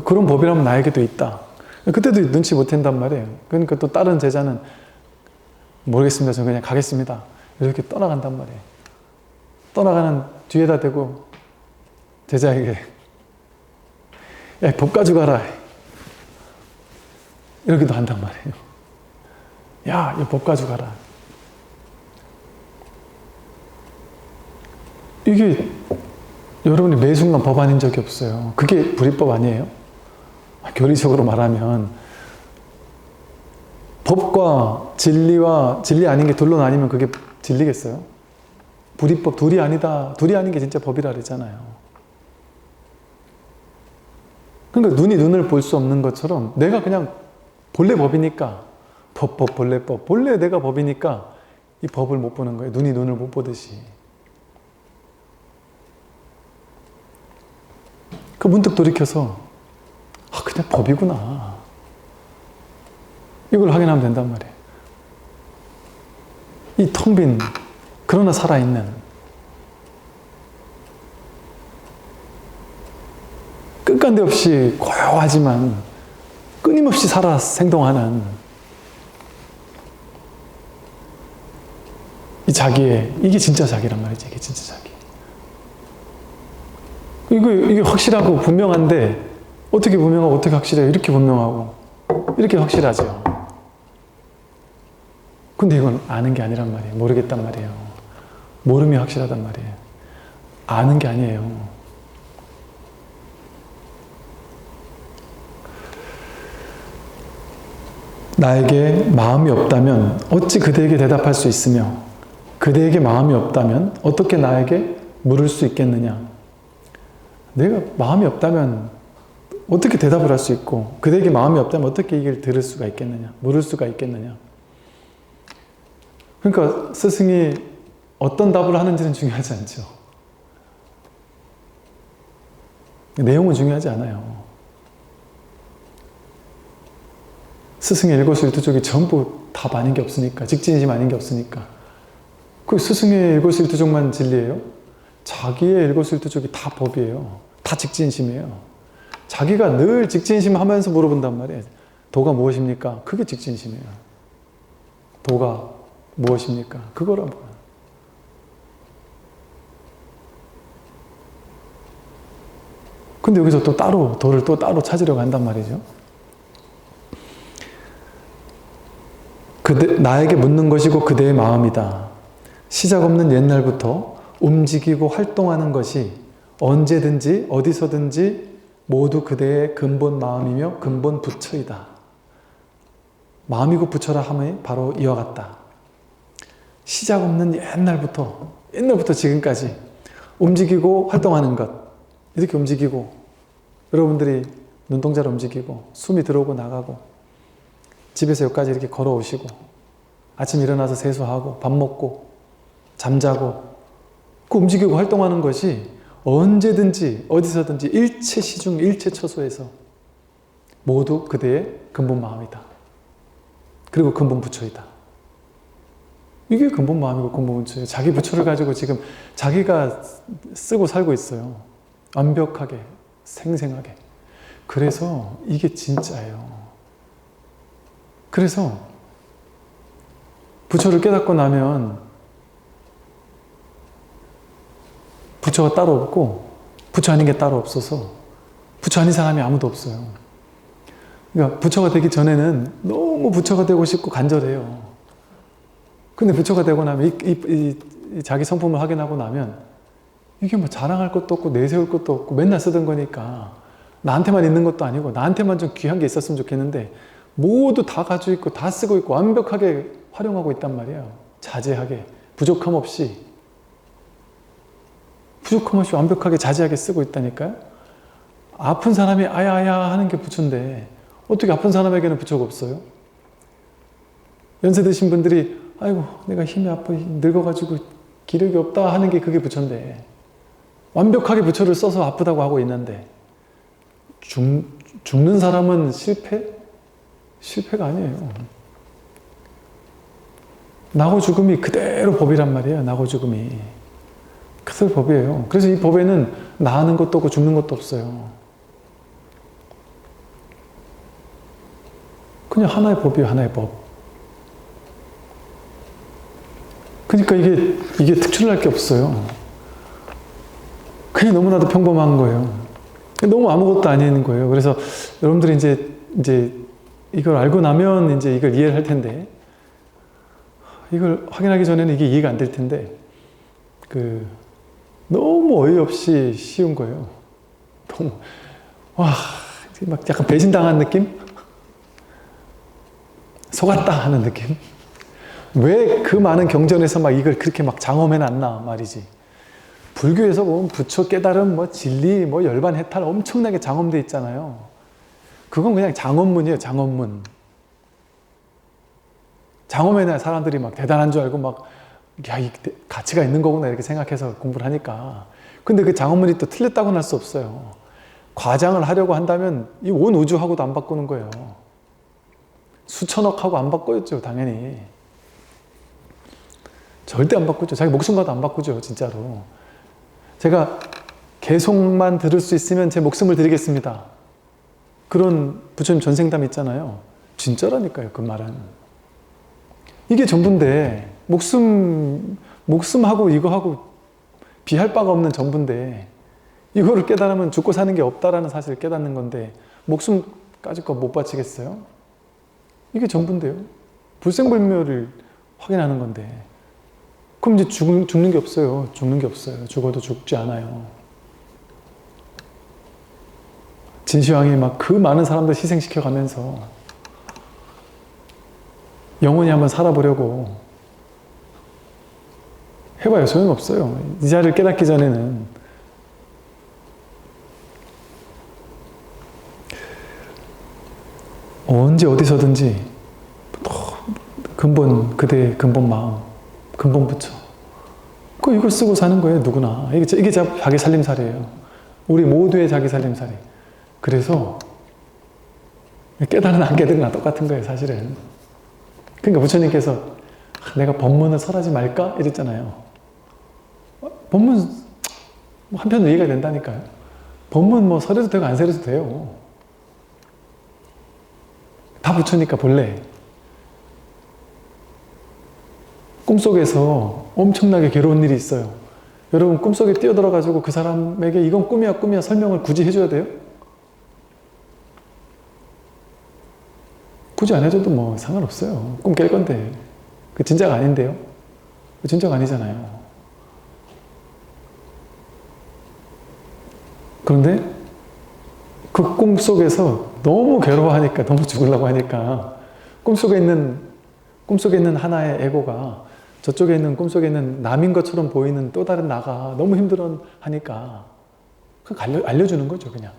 그런 법이라면 나에게도 있다. 그때도 눈치 못 챈단 말이에요. 그러니까 또 다른 제자는 모르겠습니다. 저는 그냥 가겠습니다. 이렇게 떠나간단 말이에요. 떠나가는 뒤에다 대고 제자에게 야, 법 가져가라. 이러기도 한단 말이에요. 야, 이 법 가져가라. 이게 여러분이 매 순간 법 아닌 적이 없어요. 그게 불이법 아니에요? 교리적으로 말하면 법과 진리와 진리 아닌 게 둘로 나뉘면 그게 진리겠어요? 불이법 둘이 아니다. 둘이 아닌 게 진짜 법이라 그랬잖아요. 그러니까 눈이 눈을 볼 수 없는 것처럼 내가 그냥 본래 법이니까 본래법 본래 내가 법이니까 이 법을 못 보는 거예요. 눈이 눈을 못 보듯이. 그 문득 돌이켜서 아 그냥 법이구나. 이걸 확인하면 된단 말이에요. 이 텅 빈 그러나 살아있는 끝간데 없이 고요하지만 끊임없이 살아 생동하는 이 자기의 이게 진짜 자기란 말이지. 이게 진짜 자기. 이게 확실하고 분명한데 어떻게 분명하고 어떻게 확실해요? 이렇게 분명하고 이렇게 확실하죠. 근데 이건 아는 게 아니란 말이에요. 모르겠단 말이에요. 모름이 확실하단 말이에요. 아는 게 아니에요. 나에게 마음이 없다면 어찌 그대에게 대답할 수 있으며 그대에게 마음이 없다면 어떻게 나에게 물을 수 있겠느냐. 내가 마음이 없다면 어떻게 대답을 할 수 있고 그대에게 마음이 없다면 어떻게 이걸 들을 수가 있겠느냐. 물을 수가 있겠느냐. 그러니까 스승이 어떤 답을 하는지는 중요하지 않죠. 내용은 중요하지 않아요. 스승의 일거수일투족이 전부 답 아닌 게 없으니까, 직진심 아닌 게 없으니까. 그 스승의 일거수일투족만 진리예요? 자기의 일거수일투족이 다 법이에요. 다 직진심이에요. 자기가 늘 직진심 하면서 물어본단 말이에요. 도가 무엇입니까? 그게 직진심이에요. 도가 무엇입니까? 그거라고요. 근데 여기서 또 따로, 도를 또 따로 찾으려고 한단 말이죠. 나에게 묻는 것이고 그대의 마음이다. 시작 없는 옛날부터 움직이고 활동하는 것이 언제든지 어디서든지 모두 그대의 근본 마음이며 근본 부처이다. 마음이고 부처라 함이 바로 이와 같다. 시작 없는 옛날부터 지금까지 움직이고 활동하는 것. 이렇게 움직이고 여러분들이 눈동자를 움직이고 숨이 들어오고 나가고 집에서 여기까지 이렇게 걸어오시고 아침 일어나서 세수하고 밥 먹고 잠자고 그 움직이고 활동하는 것이 언제든지 어디서든지 일체 시중 일체 처소에서 모두 그대의 근본 마음이다. 그리고 근본 부처이다. 이게 근본 마음이고 근본 부처예요. 자기 부처를 가지고 지금 자기가 쓰고 살고 있어요. 완벽하게, 생생하게. 그래서 이게 진짜예요. 그래서 부처를 깨닫고 나면 부처가 따로 없고 부처 아닌 게 따로 없어서 부처 아닌 사람이 아무도 없어요. 그러니까 부처가 되기 전에는 너무 부처가 되고 싶고 간절해요. 근데 부처가 되고 나면 이 자기 성품을 확인하고 나면 이게 뭐 자랑할 것도 없고 내세울 것도 없고 맨날 쓰던 거니까 나한테만 있는 것도 아니고 나한테만 좀 귀한 게 있었으면 좋겠는데 모두 다 가지고 있고 다 쓰고 있고 완벽하게 활용하고 있단 말이에요. 자제하게 부족함 없이 완벽하게 자제하게 쓰고 있다니까요. 아픈 사람이 아야아야 하는 게 부처인데 어떻게 아픈 사람에게는 부처가 없어요? 연세 드신 분들이 아이고 내가 힘이 아파 늙어가지고 기력이 없다 하는 게 그게 부처인데 완벽하게 부처를 써서 아프다고 하고 있는데 죽는 사람은 실패가 아니에요. 나고 죽음이 그대로 법이란 말이에요. 나고 죽음이 그대로 법이에요. 그래서 이 법에는 나는 것도 없고 죽는 것도 없어요. 그냥 하나의 법이에요. 하나의 법. 그러니까 이게 특출날 게 없어요. 그냥 너무나도 평범한 거예요. 너무 아무것도 아닌 거예요. 그래서 여러분들이 이제 이걸 알고 나면 이제 이걸 이해를 할 텐데, 이걸 확인하기 전에는 이게 이해가 안 될 텐데, 너무 어이없이 쉬운 거예요. 너무, 막 약간 배신당한 느낌? 속았다 하는 느낌? 왜 그 많은 경전에서 막 이걸 그렇게 막 장엄해놨나 말이지. 불교에서 보면 부처 깨달음, 뭐 진리, 뭐 열반 해탈 엄청나게 장엄돼 있잖아요. 그건 그냥 장엄문이에요, 장엄문. 장엄해놔야 사람들이 막 대단한 줄 알고 막, 야, 이 가치가 있는 거구나 이렇게 생각해서 공부를 하니까. 근데 그 장엄문이 또 틀렸다고는 할 수 없어요. 과장을 하려고 한다면 이 온 우주하고도 안 바꾸는 거예요. 수천억하고 안 바꿔였죠, 당연히. 절대 안 바꾸죠. 자기 목숨과도 안 바꾸죠, 진짜로. 제가 계속만 들을 수 있으면 제 목숨을 드리겠습니다. 그런 부처님 전생담 있잖아요. 진짜라니까요, 그 말은. 이게 전부인데, 목숨하고 이거하고 비할 바가 없는 전부인데, 이거를 깨달으면 죽고 사는 게 없다라는 사실을 깨닫는 건데, 목숨까지 거 못 바치겠어요? 이게 전부인데요. 불생불멸을 확인하는 건데. 그럼 이제 죽는 게 없어요. 죽는 게 없어요. 죽어도 죽지 않아요. 진시황이 막 그 많은 사람들 희생시켜 가면서 영원히 한번 살아보려고 해봐요. 소용없어요. 이 자리를 깨닫기 전에는. 언제 어디서든지 그대의 근본 마음, 근본 부처. 이걸 쓰고 사는 거예요, 누구나. 이게 자기 살림살이에요. 우리 모두의 자기 살림살이. 그래서 깨달은 안 깨달은 똑같은 거예요, 사실은. 그러니까 부처님께서 내가 법문을 설하지 말까? 이랬잖아요. 법문 한편으로 이해가 된다니까요. 법문 뭐 설해도 되고 안 설해도 돼요. 다 부처니까 본래. 꿈속에서 엄청나게 괴로운 일이 있어요. 여러분 꿈속에 뛰어들어가지고 그 사람에게 이건 꿈이야 설명을 굳이 해줘야 돼요? 굳이 안 해줘도 뭐 상관없어요. 꿈 깰 건데. 그 진짜가 아닌데요? 그 진짜가 아니잖아요. 그런데 그 꿈속에서 너무 괴로워하니까, 너무 죽으려고 하니까 꿈속에 있는 하나의 에고가 저쪽에 있는 꿈속에 있는 남인 것처럼 보이는 또 다른 나가 너무 힘들어 하니까 알려주는 거죠, 그냥.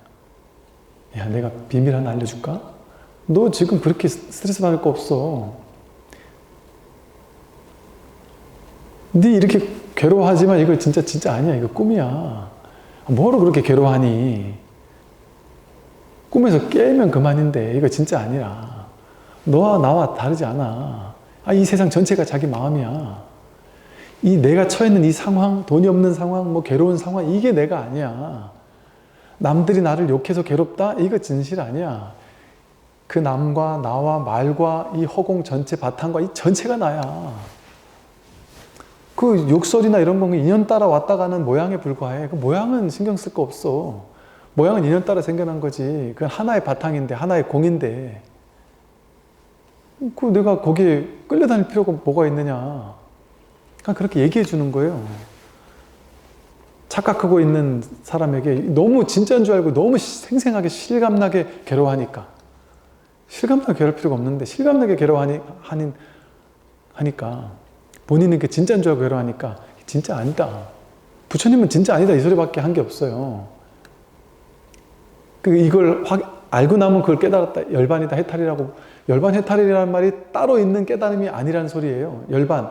야, 내가 비밀 하나 알려줄까? 너 지금 그렇게 스트레스 받을 거 없어. 네 이렇게 괴로워하지만 이거 진짜 아니야. 이거 꿈이야. 뭐로 그렇게 괴로워하니? 꿈에서 깨면 그만인데 이거 진짜 아니라. 너와 나와 다르지 않아. 이 세상 전체가 자기 마음이야. 이 내가 처해 있는 이 상황, 돈이 없는 상황, 뭐 괴로운 상황, 이게 내가 아니야. 남들이 나를 욕해서 괴롭다? 이거 진실 아니야. 그 남과 나와 말과 이 허공 전체 바탕과 이 전체가 나야. 그 욕설이나 이런 건 인연 따라 왔다 가는 모양에 불과해. 그 모양은 신경 쓸 거 없어. 모양은 인연 따라 생겨난 거지. 그건 하나의 바탕인데, 하나의 공인데. 그 내가 거기에 끌려다닐 필요가 뭐가 있느냐. 그냥 그렇게 얘기해 주는 거예요. 착각하고 있는 사람에게 너무 진짜인 줄 알고 너무 생생하게 실감나게 괴로워하니까. 실감나게 괴로울 필요가 없는데 실감나게 괴로워하니까 본인은 그 진짜인 줄 알고 괴로워하니까 진짜 아니다. 부처님은 진짜 아니다 이 소리밖에 한 게 없어요. 이걸 알고 나면 그걸 깨달았다. 열반이다 해탈이라고. 열반 해탈이라는 말이 따로 있는 깨달음이 아니라는 소리예요. 열반.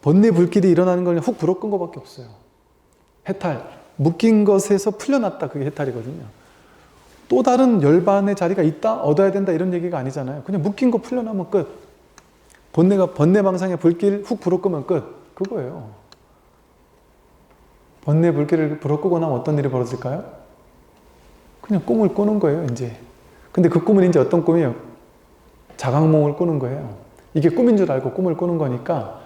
번뇌 불길이 일어나는 걸 훅 불어 끈 것밖에 없어요. 해탈. 묶인 것에서 풀려났다. 그게 해탈이거든요. 또 다른 열반의 자리가 있다? 얻어야 된다? 이런 얘기가 아니잖아요. 그냥 묶인 거 풀려나면 끝. 번뇌망상의 불길 훅 불어 끄면 끝. 그거예요. 번뇌 불길을 불어 끄고 나면 어떤 일이 벌어질까요? 그냥 꿈을 꾸는 거예요, 이제. 근데 그 꿈은 이제 어떤 꿈이에요? 자각몽을 꾸는 거예요. 이게 꿈인 줄 알고 꿈을 꾸는 거니까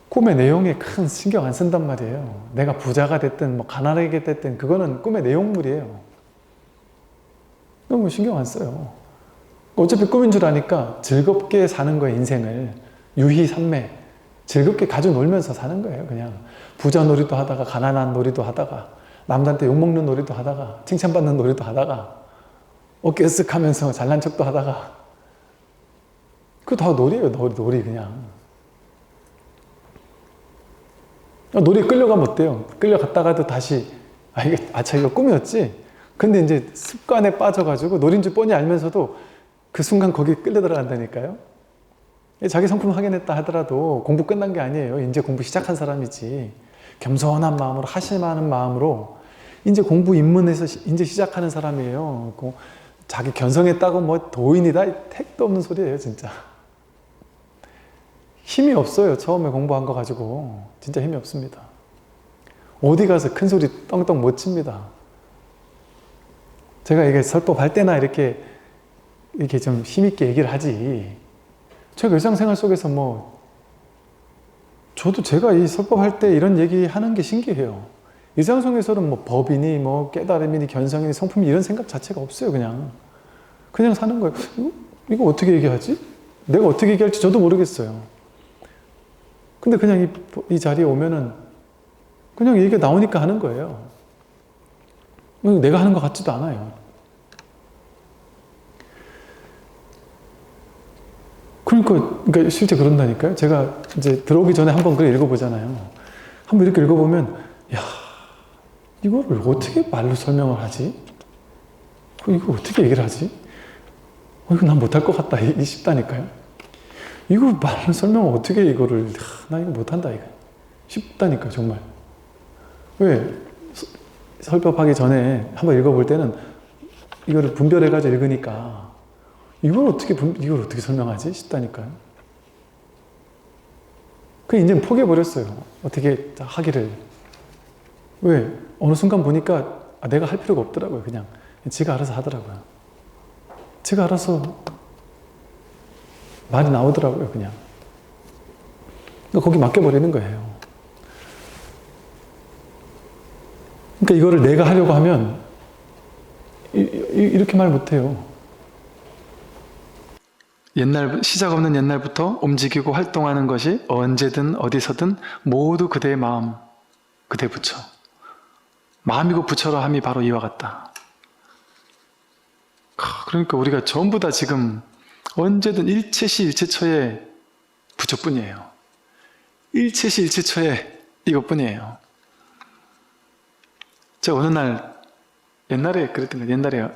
꿈의 내용에 큰 신경 안 쓴단 말이에요. 내가 부자가 됐든 뭐 가난하게 됐든 그거는 꿈의 내용물이에요. 너무 신경 안 써요. 어차피 꿈인 줄 아니까 즐겁게 사는 거예요, 인생을. 유희산매. 즐겁게 가지고 놀면서 사는 거예요, 그냥. 부자 놀이도 하다가, 가난한 놀이도 하다가, 남들한테 욕먹는 놀이도 하다가, 칭찬받는 놀이도 하다가, 어깨 으쓱 하면서 잘난 척도 하다가. 그거 다 놀이에요, 놀이 그냥. 놀이에 끌려가면 어때요? 끌려갔다가도 다시, 이거 꿈이었지? 근데 이제 습관에 빠져가지고 놀인 줄 뻔히 알면서도 그 순간 거기 끌려 들어간다니까요. 자기 성품 확인했다 하더라도 공부 끝난 게 아니에요. 이제 공부 시작한 사람이지. 겸손한 마음으로, 하심하는 마음으로 이제 공부 입문해서 이제 시작하는 사람이에요. 자기 견성했다고 뭐 도인이다? 택도 없는 소리예요, 진짜. 힘이 없어요. 처음에 공부한 거 가지고. 진짜 힘이 없습니다. 어디 가서 큰 소리 떵떵 못 칩니다. 제가 이게 설법할 때나 이렇게 좀 힘있게 얘기를 하지. 제가 일상생활 속에서 저도 제가 이 설법할 때 이런 얘기 하는 게 신기해요. 일상속에서는 뭐 법이니, 뭐 깨달음이니, 견성이니, 성품이 이런 생각 자체가 없어요, 그냥. 그냥 사는 거예요. 이거 어떻게 얘기하지? 내가 어떻게 얘기할지 저도 모르겠어요. 근데 그냥 이 자리에 오면은 그냥 얘기가 나오니까 하는 거예요. 내가 하는 것 같지도 않아요. 그러니까 실제 그런다니까요. 제가 이제 들어오기 전에 한번 그걸 읽어보잖아요. 한번 이렇게 읽어보면, 야, 이거를 어떻게 말로 설명을 하지? 이거 어떻게 얘기를 하지? 이거 난 못할 것 같다 싶다니까요. 이거 말로 설명을 어떻게 이거를, 나 이거 못한다 이거 싶다니까요, 정말. 왜? 설법하기 전에 한번 읽어볼 때는 이거를 분별해가지고 읽으니까 이걸 어떻게 설명하지? 싶다니까요. 이제는 포기해버렸어요. 어떻게 하기를. 왜? 어느 순간 보니까 내가 할 필요가 없더라고요. 그냥 지가 알아서 하더라고요. 지가 알아서 말이 나오더라고요. 그냥. 거기 맡겨버리는 거예요. 그러니까 이거를 내가 하려고 하면 이렇게 말 못해요. 시작 없는 옛날부터 움직이고 활동하는 것이 언제든 어디서든 모두 그대의 마음, 그대 부처. 마음이고 부처라 함이 바로 이와 같다. 그러니까 우리가 전부 다 지금 언제든 일체시 일체처의 부처뿐이에요. 일체시 일체처의 이것뿐이에요. 제가 어느 날 옛날에 그랬던 거예요. 옛날에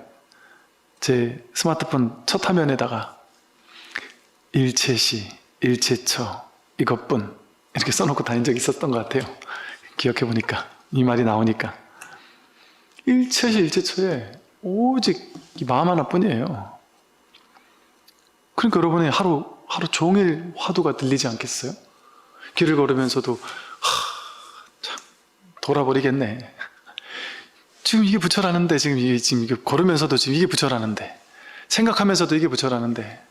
제 스마트폰 첫 화면에다가 일체시, 일체처, 이것뿐 이렇게 써놓고 다닌 적이 있었던 것 같아요. 기억해보니까 이 말이 나오니까 일체시, 일체처에 오직 이 마음 하나뿐이에요. 그러니까 여러분의 하루 종일 화두가 들리지 않겠어요? 길을 걸으면서도 참 돌아버리겠네. 지금 이게 부처라는데 지금 이게 걸으면서도 지금 이게 부처라는데 생각하면서도 이게 부처라는데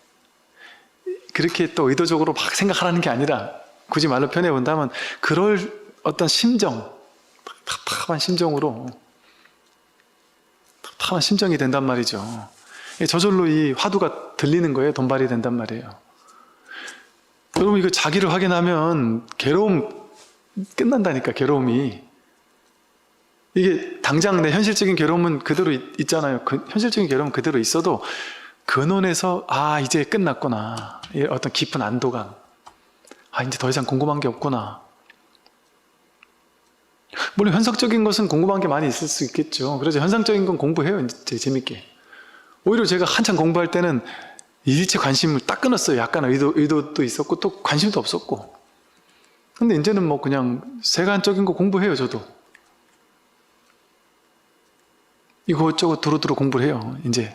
그렇게 또 의도적으로 막 생각하라는 게 아니라 굳이 말로 표현해 본다면 그럴 어떤 심정, 답답한 심정으로 답답한 심정이 된단 말이죠. 저절로 이 화두가 들리는 거예요. 돈발이 된단 말이에요. 여러분 이거 자기를 확인하면 괴로움 끝난다니까. 괴로움이 이게 당장 내 현실적인 괴로움은 그대로 있잖아요. 현실적인 괴로움은 그대로 있어도 근원에서 이제 끝났구나. 어떤 깊은 안도감. 이제 더 이상 궁금한 게 없구나. 물론 현상적인 것은 궁금한 게 많이 있을 수 있겠죠. 그래서 현상적인 건 공부해요. 이제 재밌게. 오히려 제가 한참 공부할 때는 일체 관심을 딱 끊었어요. 약간 의도도 있었고 또 관심도 없었고. 근데 이제는 뭐 그냥 세간적인 거 공부해요. 저도. 이것저것 두루두루 공부를 해요. 이제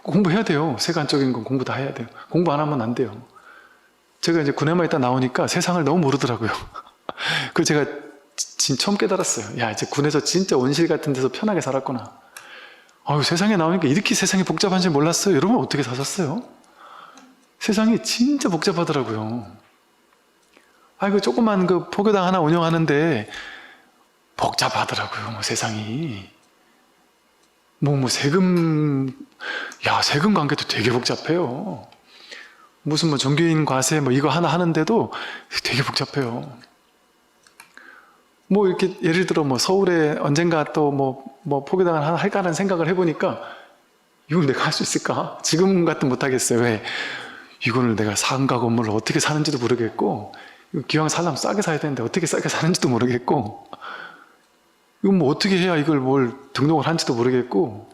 공부해야 돼요. 세간적인 건 공부 다 해야 돼요. 공부 안 하면 안 돼요. 제가 이제 군에만 있다 나오니까 세상을 너무 모르더라고요. 그래서 제가 처음 깨달았어요. 야, 이제 군에서 진짜 온실 같은 데서 편하게 살았구나. 세상에 나오니까 이렇게 세상이 복잡한지 몰랐어요. 여러분 어떻게 사셨어요? 세상이 진짜 복잡하더라고요. 그 조그만 그 포교당 하나 운영하는데 복잡하더라고요. 세상이. 세금 관계도 되게 복잡해요. 무슨 종교인 과세 이거 하나 하는데도 되게 복잡해요. 이렇게 예를 들어 서울에 언젠가 또 포교당을 하나 할까라는 생각을 해보니까 이걸 내가 할 수 있을까? 지금 같은 못하겠어요. 왜? 이거를 내가 상가 건물을 어떻게 사는지도 모르겠고 기왕 살려면 싸게 사야 되는데 어떻게 싸게 사는지도 모르겠고 이건 어떻게 해야 이걸 등록을 한지도 모르겠고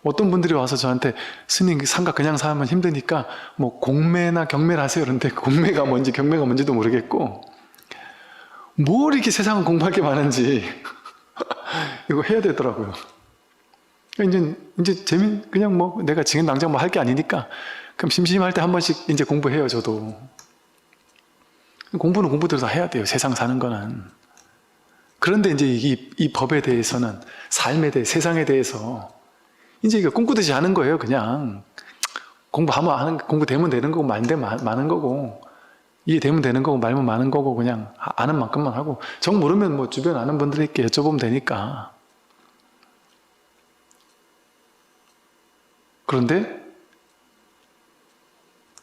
어떤 분들이 와서 저한테 스님 상가 그냥 사면 힘드니까 공매나 경매를 하세요. 그런데 공매가 뭔지 경매가 뭔지도 모르겠고 뭘 이렇게 세상은 공부할 게 많은지 이거 해야 되더라고요. 이제 그냥 내가 지금 당장 할 게 아니니까 그럼 심심할 때 한 번씩 이제 공부해요. 저도 공부는 공부대로 다 해야 돼요. 세상 사는 거는. 그런데 이제 이 법에 대해서는 삶에 대해 세상에 대해서 이제 이거 꿈꾸듯이 하는 거예요. 그냥 공부되면 되는 거고 말면 많은 거고 이해되면 되는 거고 말면 많은 거고 그냥 아는 만큼만 하고 정 모르면 주변 아는 분들에게 여쭤보면 되니까. 그런데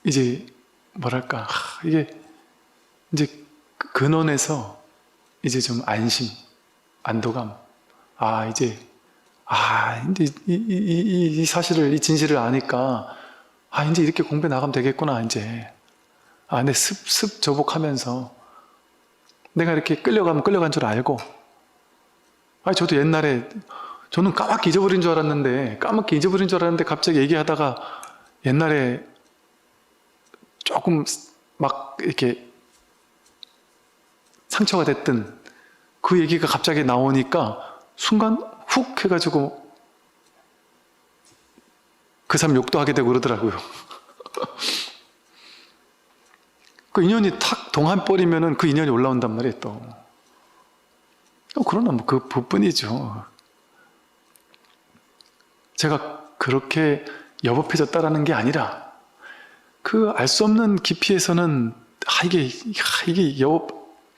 이제 뭐랄까 이게 이제 근원에서 이제 좀 안심, 안도감. 이제 이 사실을, 이 진실을 아니까, 이제 이렇게 공부해 나가면 되겠구나, 이제. 내 습 저복하면서, 내가 이렇게 끌려가면 끌려간 줄 알고, 저도 옛날에, 저는 까맣게 잊어버린 줄 알았는데, 갑자기 얘기하다가, 옛날에 조금 이렇게 상처가 됐던 그 얘기가 갑자기 나오니까, 순간 훅 해가지고 그 사람 욕도 하게 되고 그러더라고요. 그 인연이 탁 동한버리면은 그 인연이 올라온단 말이에요, 또. 그러나 그뿐이죠. 제가 그렇게 여법해졌다라는 게 아니라 그 알 수 없는 깊이에서는 이게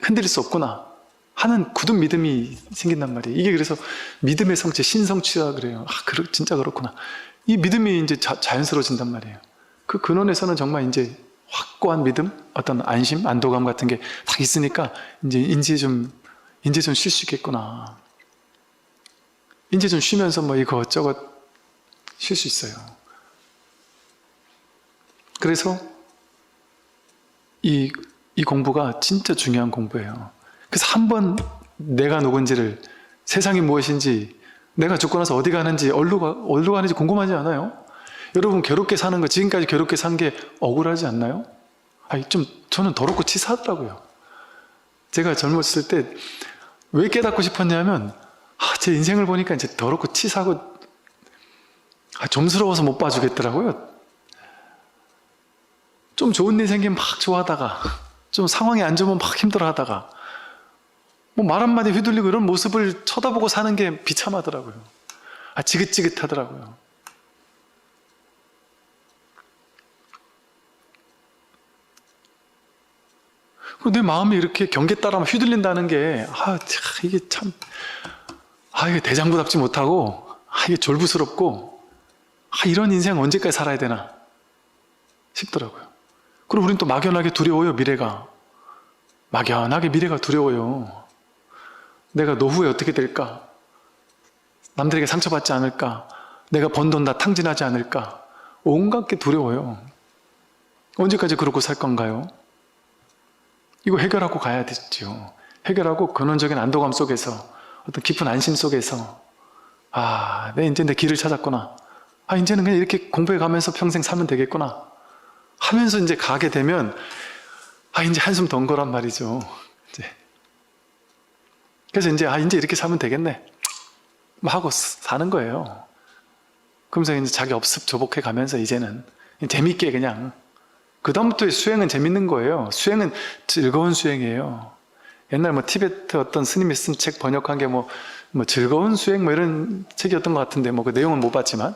흔들릴 수 없구나 하는 굳은 믿음이 생긴단 말이에요. 이게 그래서 믿음의 성체, 신성취라 그래요. 진짜 그렇구나. 이 믿음이 이제 자연스러워진단 말이에요. 그 근원에서는 정말 이제 확고한 믿음, 어떤 안심, 안도감 같은 게 딱 있으니까 이제 좀 쉴 수 있겠구나. 이제 좀 쉬면서 이것저것 쉴 수 있어요. 그래서 이 공부가 진짜 중요한 공부예요. 그래서 한번 내가 누군지를, 세상이 무엇인지 내가 죽고 나서 어디 가는지, 어디로 가는지 궁금하지 않아요? 여러분 괴롭게 사는 거, 지금까지 괴롭게 산 게 억울하지 않나요? 저는 더럽고 치사하더라고요. 제가 젊었을 때 왜 깨닫고 싶었냐면, 제 인생을 보니까 이제 더럽고 치사하고, 좀스러워서 못 봐주겠더라고요. 좀 좋은 일 생기면 막 좋아하다가, 좀 상황이 안 좋으면 막 힘들어하다가, 말 한마디 휘둘리고 이런 모습을 쳐다보고 사는 게 비참하더라고요. 지긋지긋하더라고요. 내 마음이 이렇게 경계 따라 휘둘린다는 게, 이게 참, 이게 대장부답지 못하고, 이게 졸부스럽고, 이런 인생 언제까지 살아야 되나 싶더라고요. 그리고 우린 또 막연하게 두려워요, 미래가. 막연하게 미래가 두려워요. 내가 노후에 어떻게 될까? 남들에게 상처받지 않을까? 내가 번 돈 다 탕진하지 않을까? 온갖 게 두려워요. 언제까지 그러고 살 건가요? 이거 해결하고 가야 되죠. 해결하고 근원적인 안도감 속에서, 어떤 깊은 안심 속에서, 이제 내 길을 찾았구나. 이제는 그냥 이렇게 공부해 가면서 평생 살면 되겠구나. 하면서 이제 가게 되면, 이제 한숨 던 거란 말이죠. 그래서 이제 이렇게 살면 되겠네. 하고 사는 거예요. 그러면서 이제 자기 업습 조복해 가면서 이제는 재밌게 그냥, 그다음부터 수행은 재밌는 거예요. 수행은 즐거운 수행이에요. 옛날 티베트 어떤 스님이 쓴 책 번역한 게 즐거운 수행 이런 책이었던 것 같은데 그 내용은 못 봤지만,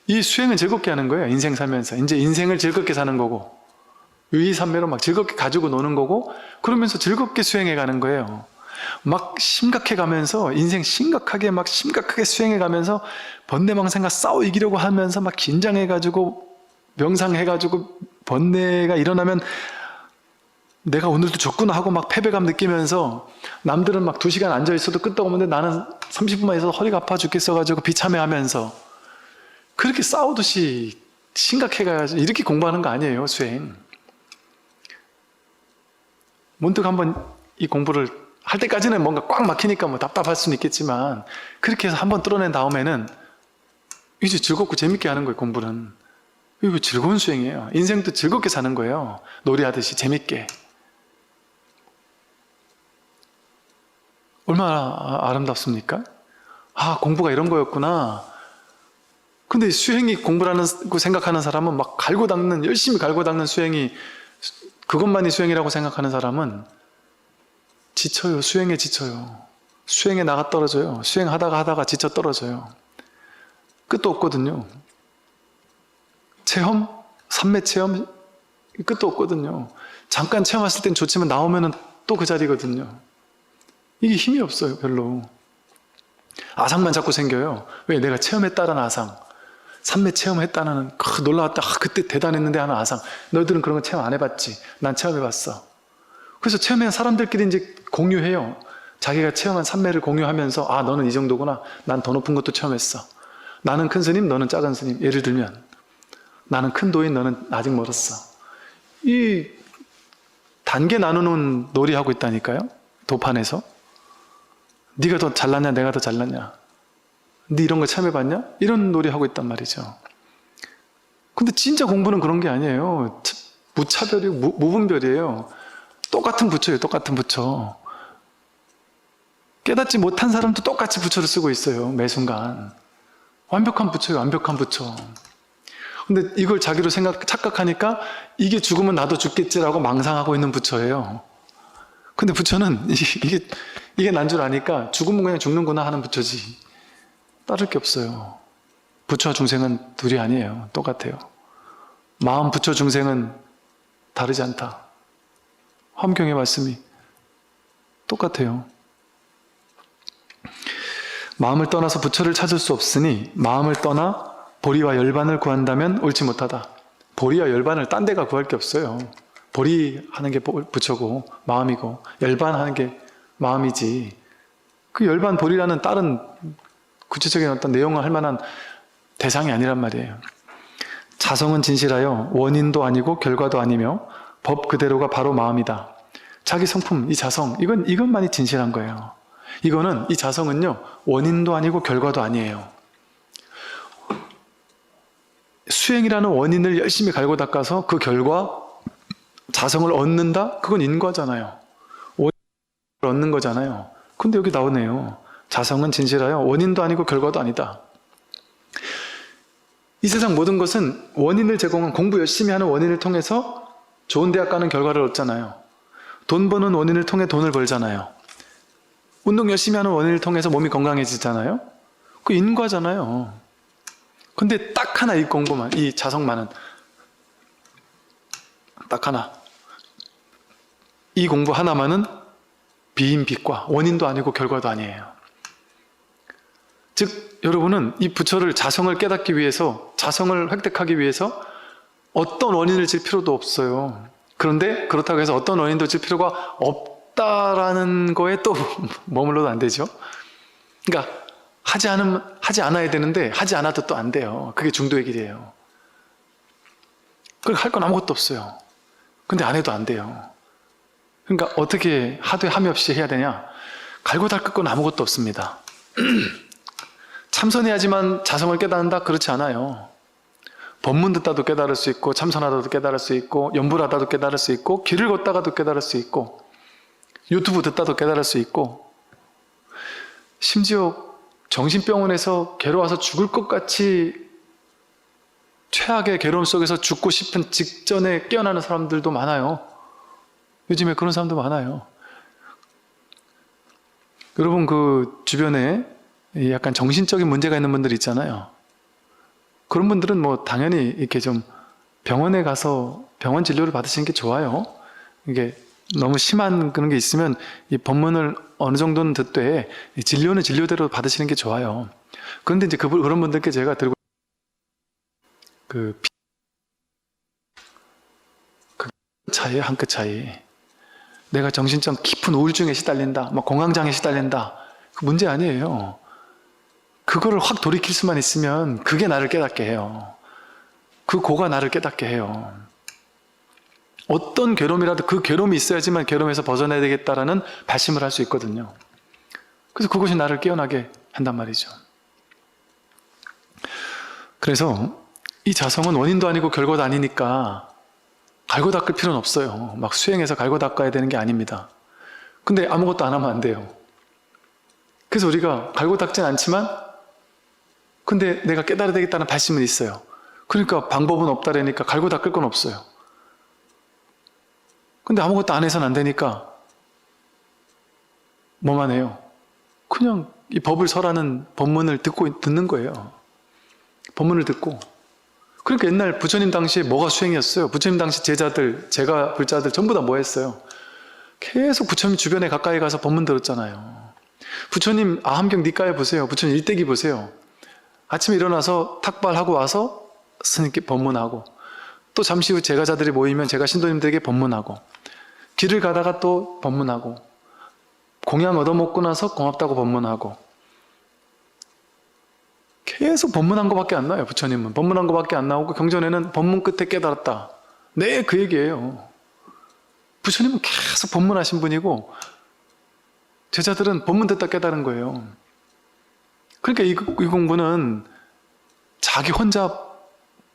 이 수행은 즐겁게 하는 거예요. 인생 살면서. 이제 인생을 즐겁게 사는 거고, 유의삼매로 막 즐겁게 가지고 노는 거고, 그러면서 즐겁게 수행해 가는 거예요. 막 심각해 가면서, 인생 심각하게 수행해 가면서, 번뇌망상과 싸워 이기려고 하면서 막 긴장해 가지고, 명상해 가지고, 번뇌가 일어나면 내가 오늘도 졌구나 하고 막 패배감 느끼면서, 남들은 막 2시간 앉아 있어도 끄떡 없는데 나는 30분만 있어도 허리가 아파 죽겠어 가지고 비참해 하면서, 그렇게 싸우듯이 심각해 가야지. 이렇게 공부하는 거 아니에요, 수행. 문득 한번 이 공부를 할 때까지는 뭔가 꽉 막히니까 답답할 수는 있겠지만, 그렇게 해서 한번 뚫어낸 다음에는 이제 즐겁고 재밌게 하는 거예요, 공부는. 이거 즐거운 수행이에요. 인생도 즐겁게 사는 거예요. 놀이하듯이 재밌게. 얼마나 아름답습니까? 공부가 이런 거였구나. 근데 수행이 공부라는 거 생각하는 사람은 막 열심히 갈고 닦는 수행이, 그것만이 수행이라고 생각하는 사람은 지쳐요. 수행에 지쳐요. 수행에 나가 떨어져요. 수행하다가 지쳐 떨어져요. 끝도 없거든요. 체험, 삼매 체험, 끝도 없거든요. 잠깐 체험했을 땐 좋지만 나오면은 또 그 자리거든요. 이게 힘이 없어요, 별로. 아상만 자꾸 생겨요. 왜? 내가 체험했다는 아상. 삼매 체험했다는, 놀라웠다, 그때 대단했는데 하는 아상. 너희들은 그런 거 체험 안 해봤지? 난 체험해봤어. 그래서 체험한 사람들끼리 이제 공유해요. 자기가 체험한 삼매를 공유하면서, 너는 이 정도구나. 난 더 높은 것도 체험했어. 나는 큰 스님, 너는 작은 스님. 예를 들면, 나는 큰 도인, 너는 아직 멀었어. 이 단계 나누는 놀이하고 있다니까요. 도판에서. 네가 더 잘났냐, 내가 더 잘났냐. 네 이런 거 체험해봤냐? 이런 놀이하고 있단 말이죠. 근데 진짜 공부는 그런 게 아니에요. 무차별이고 무분별이에요. 똑같은 부처예요, 똑같은 부처. 깨닫지 못한 사람도 똑같이 부처를 쓰고 있어요, 매 순간. 완벽한 부처예요, 완벽한 부처. 근데 이걸 자기로 착각하니까 이게 죽으면 나도 죽겠지라고 망상하고 있는 부처예요. 근데 부처는 이게 난 줄 아니까 죽으면 그냥 죽는구나 하는 부처지. 따를 게 없어요. 부처와 중생은 둘이 아니에요. 똑같아요. 마음 부처 중생은 다르지 않다. 화엄경의 말씀이 똑같아요. 마음을 떠나서 부처를 찾을 수 없으니 마음을 떠나 보리와 열반을 구한다면 옳지 못하다. 보리와 열반을 딴 데가 구할 게 없어요. 보리 하는 게 부처고 마음이고 열반하는 게 마음이지. 그 열반 보리라는 다른 구체적인 어떤 내용을 할 만한 대상이 아니란 말이에요. 자성은 진실하여 원인도 아니고 결과도 아니며 법 그대로가 바로 마음이다. 자기 성품, 이 자성, 이것만이 진실한 거예요. 이거는, 이 자성은요, 원인도 아니고 결과도 아니에요. 수행이라는 원인을 열심히 갈고 닦아서 그 결과, 자성을 얻는다? 그건 인과잖아요. 원인을 얻는 거잖아요. 근데 여기 나오네요. 자성은 진실하여 원인도 아니고 결과도 아니다. 이 세상 모든 것은 원인을 제공한, 공부 열심히 하는 원인을 통해서 좋은 대학 가는 결과를 얻잖아요. 돈 버는 원인을 통해 돈을 벌잖아요. 운동 열심히 하는 원인을 통해서 몸이 건강해지잖아요. 그 인과잖아요. 근데 딱 하나, 이 공부만, 이 자성만은 딱 하나, 이 공부 하나만은 비인비과, 원인도 아니고 결과도 아니에요. 즉 여러분은 이 부처를, 자성을 깨닫기 위해서, 자성을 획득하기 위해서 어떤 원인을 질 필요도 없어요. 그런데 그렇다고 해서 어떤 원인도 질 필요가 없다라는 거에 또 머물러도 안 되죠. 그러니까 하지 않아야 되는데 하지 않아도 또 안 돼요. 그게 중도의 길이에요. 그걸 할 건 아무것도 없어요. 근데 안 해도 안 돼요. 그러니까 어떻게 하되 함이 없이 해야 되냐? 갈고 닦을 건 아무것도 없습니다. 참선해야지만 자성을 깨닫는다? 그렇지 않아요. 법문 듣다도 깨달을 수 있고, 참선하다도 깨달을 수 있고, 연불 하다도 깨달을 수 있고, 길을 걷다가도 깨달을 수 있고, 유튜브 듣다도 깨달을 수 있고, 심지어 정신병원에서 괴로워서 죽을 것 같이 최악의 괴로움 속에서 죽고 싶은 직전에 깨어나는 사람들도 많아요. 요즘에 그런 사람도 많아요. 여러분 그 주변에 약간 정신적인 문제가 있는 분들 있잖아요. 그런 분들은 뭐 당연히 이렇게 좀 병원에 가서 병원 진료를 받으시는 게 좋아요. 이게 너무 심한 그런 게 있으면 이 법문을 어느 정도는 듣되 진료는 진료대로 받으시는 게 좋아요. 그런데 이제 그런 분들께 제가 들고 그 차이에요, 한 끗 차이. 내가 정신적 깊은 우울증에 시달린다, 막 공황장애에 시달린다. 그 문제 아니에요. 그거를 확 돌이킬 수만 있으면 그게 나를 깨닫게 해요. 그 고가 나를 깨닫게 해요. 어떤 괴로움이라도 그 괴로움이 있어야지만 괴로움에서 벗어나야 되겠다라는 발심을 할 수 있거든요. 그래서 그것이 나를 깨어나게 한단 말이죠. 그래서 이 자성은 원인도 아니고 결과도 아니니까 갈고 닦을 필요는 없어요. 막 수행해서 갈고 닦아야 되는 게 아닙니다. 근데 아무것도 안 하면 안 돼요. 그래서 우리가 갈고 닦진 않지만 근데 내가 깨달아야 되겠다는 발심은 있어요. 그러니까 방법은 없다라니까 갈고 닦을 건 없어요. 근데 아무것도 안 해서는 안 되니까 뭐만 해요? 그냥 이 법을 설하는 법문을 듣는 거예요. 법문을 듣고. 그러니까 옛날 부처님 당시에 뭐가 수행이었어요? 부처님 당시 제자들, 제가 불자들 전부 다 뭐 했어요? 계속 부처님 주변에 가까이 가서 법문 들었잖아요. 부처님 아함경 니까에 보세요. 부처님 일대기 보세요. 아침에 일어나서 탁발하고 와서 스님께 법문하고, 또 잠시 후 제가자들이 모이면 제가 신도님들에게 법문하고, 길을 가다가 또 법문하고, 공양 얻어먹고 나서 고맙다고 법문하고, 계속 법문한 것밖에 안 나와요. 부처님은 법문한 것밖에 안 나오고, 경전에는 법문 끝에 깨달았다. 네, 그 얘기예요. 부처님은 계속 법문하신 분이고 제자들은 법문 듣다 깨달은 거예요. 그러니까 이 공부는 자기 혼자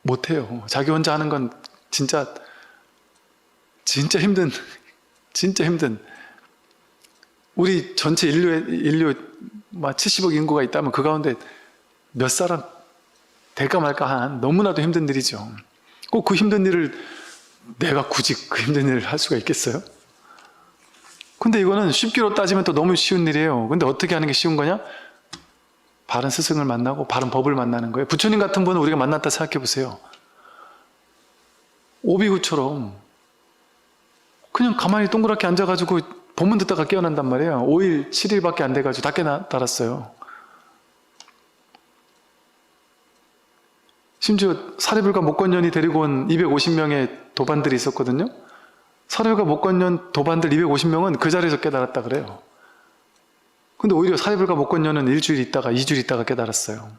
못해요. 자기 혼자 하는 건 진짜 힘든, 진짜 힘든. 우리 전체 인류 70억 인구가 있다면 그 가운데 몇 사람 될까 말까 한 너무나도 힘든 일이죠. 꼭 그 힘든 일을 내가 굳이 그 힘든 일을 할 수가 있겠어요? 근데 이거는 쉽게로 따지면 또 너무 쉬운 일이에요. 근데 어떻게 하는 게 쉬운 거냐? 바른 스승을 만나고 바른 법을 만나는 거예요. 부처님 같은 분은 우리가 만났다 생각해 보세요. 오비구처럼 그냥 가만히 동그랗게 앉아가지고 법문 듣다가 깨어난단 말이에요. 5일, 7일밖에 안 돼가지고 다 깨달았어요. 심지어 사리불가 목건년이 데리고 온 250명의 도반들이 있었거든요. 사리불가 목건년 도반들 250명은 그 자리에서 깨달았다 그래요. 근데 오히려 사리불가 목건년은 1주일 있다가 2주일 있다가 깨달았어요.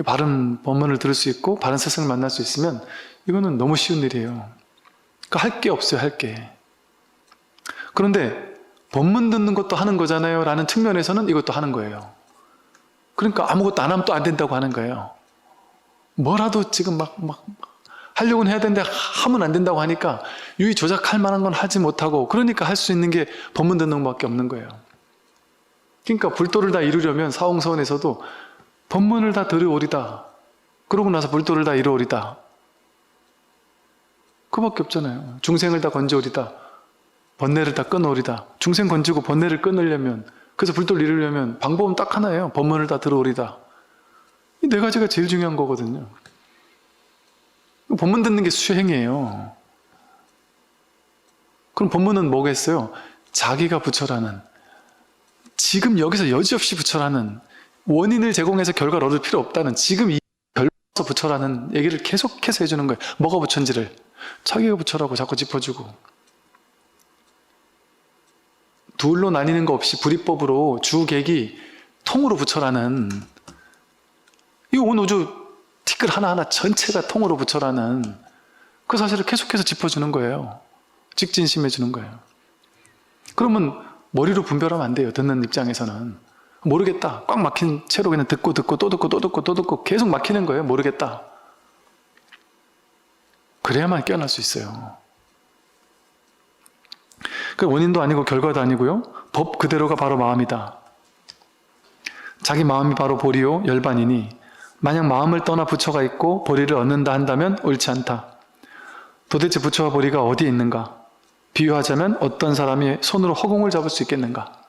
바른 법문을 들을 수 있고 바른 스승을 만날 수 있으면 이거는 너무 쉬운 일이에요. 그러니까 할 게 없어요. 할 게. 그런데 법문 듣는 것도 하는 거잖아요 라는 측면에서는 이것도 하는 거예요. 그러니까 아무것도 안 하면 또 안 된다고 하는 거예요. 뭐라도 지금 막 하려고는 해야 되는데 하면 안 된다고 하니까 유의 조작할 만한 건 하지 못하고, 그러니까 할 수 있는 게 법문 듣는 것밖에 없는 거예요. 그러니까 불도를 다 이루려면 사홍서원에서도 법문을 다 들으오리다, 그러고 나서 불도를 다 이루오리다, 그밖에 없잖아요. 중생을 다 건져오리다, 번뇌를 다 끊어오리다. 중생 건지고 번뇌를 끊으려면, 그래서 불도를 이루려면 방법은 딱 하나예요. 법문을 다 들어오리다. 이 네 가지가 제일 중요한 거거든요. 법문 듣는 게 수행이에요. 그럼 법문은 뭐겠어요? 자기가 부처라는, 지금 여기서 여지없이 부처라는, 원인을 제공해서 결과를 얻을 필요 없다는, 지금 이 결과에서 부처라는 얘기를 계속해서 해주는 거예요. 뭐가 부처인지를 자기가 부처라고 자꾸 짚어주고, 둘로 나뉘는 거 없이 불이법으로 주객이 통으로 부처라는, 이 온 우주 티끌 하나하나 전체가 통으로 부처라는 그 사실을 계속해서 짚어주는 거예요. 직진심해주는 거예요. 그러면 머리로 분별하면 안 돼요. 듣는 입장에서는. 모르겠다. 꽉 막힌 채로 그냥 듣고 또 듣고 계속 막히는 거예요. 모르겠다. 그래야만 깨어날 수 있어요. 그 원인도 아니고 결과도 아니고요. 법 그대로가 바로 마음이다. 자기 마음이 바로 보리요 열반이니 만약 마음을 떠나 부처가 있고 보리를 얻는다 한다면 옳지 않다. 도대체 부처와 보리가 어디에 있는가? 비유하자면 어떤 사람이 손으로 허공을 잡을 수 있겠는가?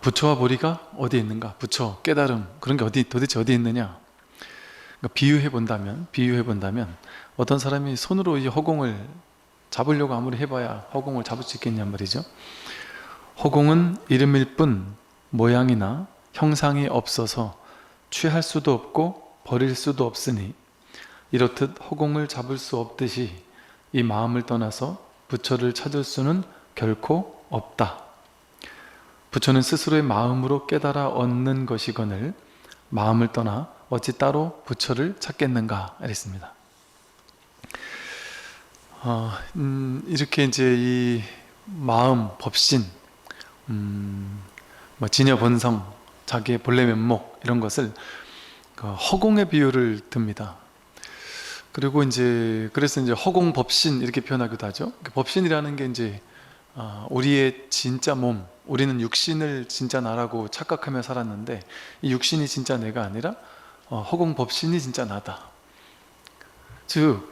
부처와 보리가 어디에 있는가? 부처, 깨달음, 그런 게 도대체 어디에 있느냐? 그러니까 비유해 본다면 어떤 사람이 손으로 이 허공을 잡으려고 아무리 해봐야 허공을 잡을 수 있겠냔 말이죠. 허공은 이름일 뿐 모양이나 형상이 없어서 취할 수도 없고 버릴 수도 없으니 이렇듯 허공을 잡을 수 없듯이 이 마음을 떠나서 부처를 찾을 수는 결코 없다. 부처는 스스로의 마음으로 깨달아 얻는 것이거늘 마음을 떠나 어찌 따로 부처를 찾겠는가 이랬습니다. 이렇게 이제 이 마음, 법신, 진여 본성, 자기의 본래 면목 이런 것을 허공의 비유를 듭니다. 그리고 그래서 허공 법신 이렇게 표현하기도 하죠. 법신이라는 게 우리의 진짜 몸, 우리는 육신을 진짜 나라고 착각하며 살았는데 이 육신이 진짜 내가 아니라 허공 법신이 진짜 나다. 즉,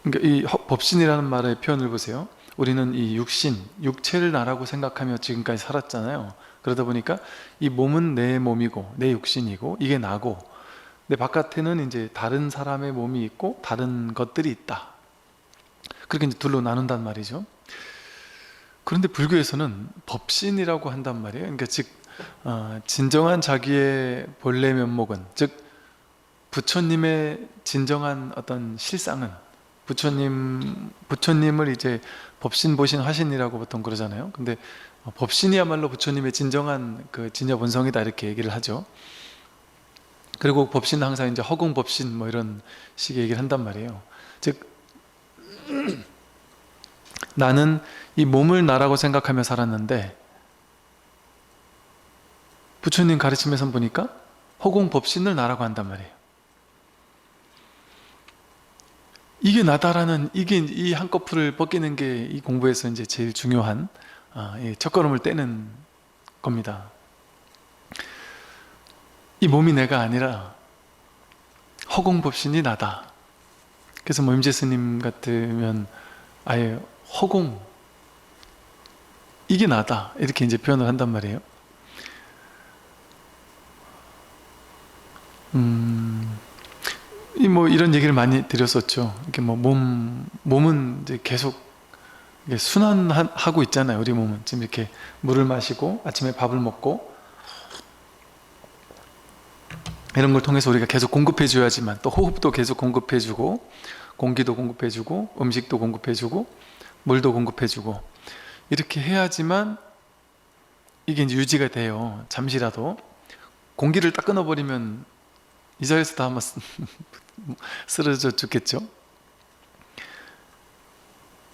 그러니까 이 법신이라는 말의 표현을 보세요. 우리는 이 육체를 나라고 생각하며 지금까지 살았잖아요. 그러다 보니까 이 몸은 내 몸이고 내 육신이고 이게 나고 내 바깥에는 다른 사람의 몸이 있고 다른 것들이 있다. 그렇게 둘로 나눈단 말이죠. 그런데 불교에서는 법신이라고 한단 말이에요. 그러니까 즉 진정한 자기의 본래 면목은, 즉 부처님의 진정한 어떤 실상은, 부처님을 법신, 보신, 화신이라고 보통 그러잖아요. 근데 법신이야말로 부처님의 진정한 그 진여 본성이다 이렇게 얘기를 하죠. 그리고 법신은 항상 허공 법신 이런 식의 얘기를 한단 말이에요. 즉 나는 이 몸을 나라고 생각하며 살았는데 부처님 가르침에선 보니까 허공 법신을 나라고 한단 말이에요. 이게 나다라는, 이 한꺼풀을 벗기는 게 이 공부에서 제일 중요한 첫걸음을 떼는 겁니다. 이 몸이 내가 아니라 허공법신이 나다. 그래서 임재 스님 같으면 아예 허공, 이게 나다 이렇게 표현을 한단 말이에요. 이런 얘기를 많이 드렸었죠. 이렇게 몸은 계속 순환하고 있잖아요. 우리 몸은 지금 이렇게 물을 마시고 아침에 밥을 먹고 이런 걸 통해서 우리가 계속 공급해 줘야지만, 또 호흡도 계속 공급해 주고 공기도 공급해 주고 음식도 공급해 주고 물도 공급해 주고 이렇게 해야지만 이게 유지가 돼요. 잠시라도. 공기를 딱 끊어버리면 이 자리에서 다 아마 쓰러져 죽겠죠.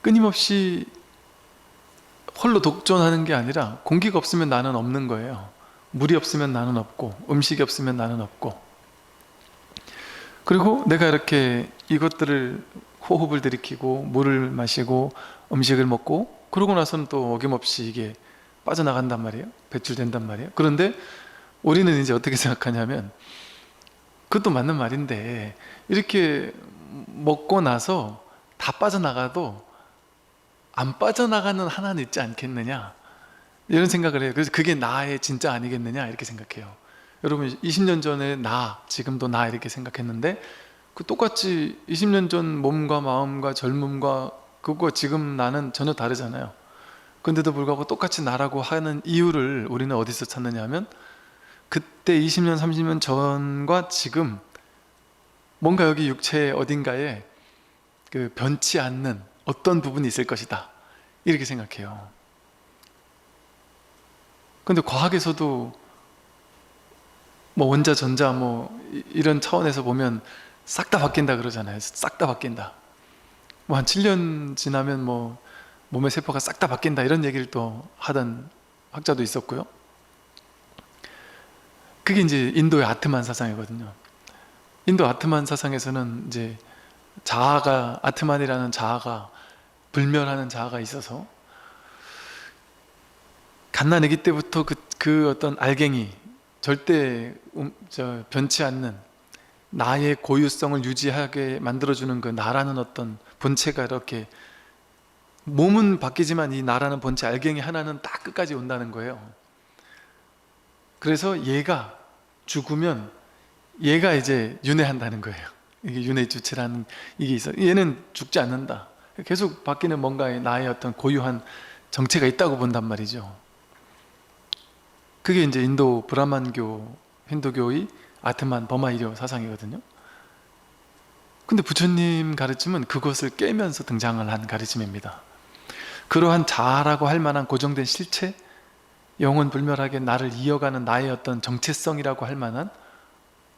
끊임없이 홀로 독존하는 게 아니라 공기가 없으면 나는 없는 거예요. 물이 없으면 나는 없고 음식이 없으면 나는 없고, 그리고 내가 이렇게 이것들을 호흡을 들이키고 물을 마시고 음식을 먹고 그러고 나서는 또 어김없이 이게 빠져나간단 말이에요. 배출된단 말이에요. 그런데 우리는 이제 어떻게 생각하냐면, 그것도 맞는 말인데 이렇게 먹고 나서 다 빠져나가도 안 빠져나가는 하나는 있지 않겠느냐, 이런 생각을 해요. 그래서 그게 나의 진짜 아니겠느냐 이렇게 생각해요. 여러분 20년 전에 나, 지금도 나 이렇게 생각했는데 그 똑같이 20년 전 몸과 마음과 젊음과 그거 지금 나는 전혀 다르잖아요. 근데도 불구하고 똑같이 나라고 하는 이유를 우리는 어디서 찾느냐 하면, 그때 20년 30년 전과 지금 뭔가 여기 육체 어딘가에 그 변치 않는 어떤 부분이 있을 것이다 이렇게 생각해요. 근데 과학에서도 뭐 원자 전자 뭐 이런 차원에서 보면 싹 다 바뀐다 그러잖아요. 싹 다 바뀐다. 뭐 한 7년 지나면 뭐 몸의 세포가 싹 다 바뀐다 이런 얘기를 또 하던 학자도 있었고요. 그게 이제 인도의 아트만 사상이거든요. 인도 아트만 사상에서는 이제 자아가, 아트만이라는 자아가, 불멸하는 자아가 있어서 갓난아기 때부터 그 어떤 알갱이, 절대 변치 않는 나의 고유성을 유지하게 만들어주는 그 나라는 어떤 본체가 이렇게, 몸은 바뀌지만 이 나라는 본체 알갱이 하나는 딱 끝까지 온다는 거예요. 그래서 얘가 죽으면 얘가 이제 윤회한다는 거예요. 이게 윤회 주체라는 이게 있어. 얘는 죽지 않는다. 계속 바뀌는 뭔가의 나의 어떤 고유한 정체가 있다고 본단 말이죠. 그게 이제 인도 브라만교, 힌두교의 아트만 버마이려 사상이거든요. 근데 부처님 가르침은 그것을 깨면서 등장을 한 가르침입니다. 그러한 자아라고 할 만한 고정된 실체, 영원 불멸하게 나를 이어가는 나의 어떤 정체성이라고 할 만한,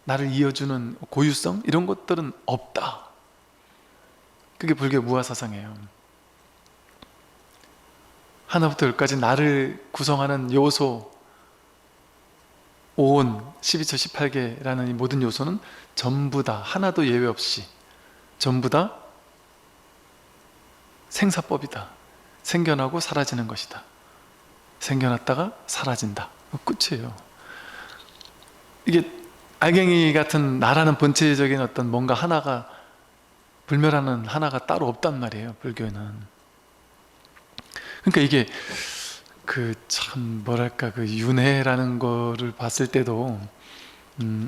나를 이어주는 고유성, 이런 것들은 없다. 그게 불교 무아사상이에요. 하나부터 열까지 나를 구성하는 요소, 오온, 12처 18개라는 이 모든 요소는 전부 다 하나도 예외 없이 전부 다 생사법이다. 생겨나고 사라지는 것이다. 생겨났다가 사라진다. 끝이에요. 이게 알갱이 같은 나라는 본체적인 어떤 뭔가 하나가, 불멸하는 하나가 따로 없단 말이에요, 불교에는. 그러니까 이게 그 참 뭐랄까, 그 윤회라는 거를 봤을 때도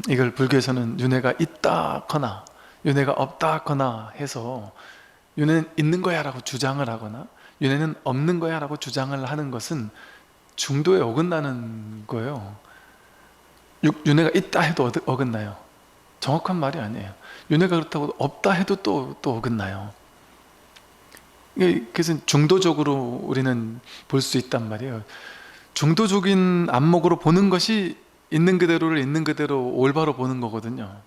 이걸 불교에서는 윤회가 있다거나 윤회가 없다거나 해서, 윤회는 있는 거야 라고 주장을 하거나 윤회는 없는 거야 라고 주장을 하는 것은 중도에 어긋나는 거예요. 윤회가 있다 해도 어긋나요. 정확한 말이 아니에요. 윤회가 그렇다고 없다 해도 또 어긋나요. 그래서 중도적으로 우리는 볼 수 있단 말이에요. 중도적인 안목으로 보는 것이 있는 그대로를 있는 그대로 올바로 보는 거거든요.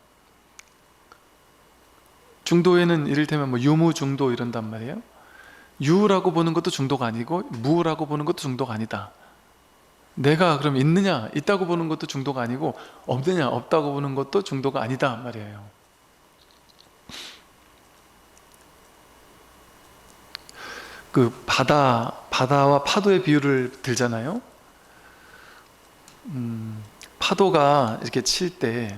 중도에는 이를테면 뭐 유무중도 이런단 말이에요. 유라고 보는 것도 중도가 아니고 무라고 보는 것도 중도가 아니다. 내가 그럼 있느냐, 있다고 보는 것도 중도가 아니고 없느냐, 없다고 보는 것도 중도가 아니다 말이에요. 그 바다와 파도의 비유를 들잖아요. 파도가 이렇게 칠 때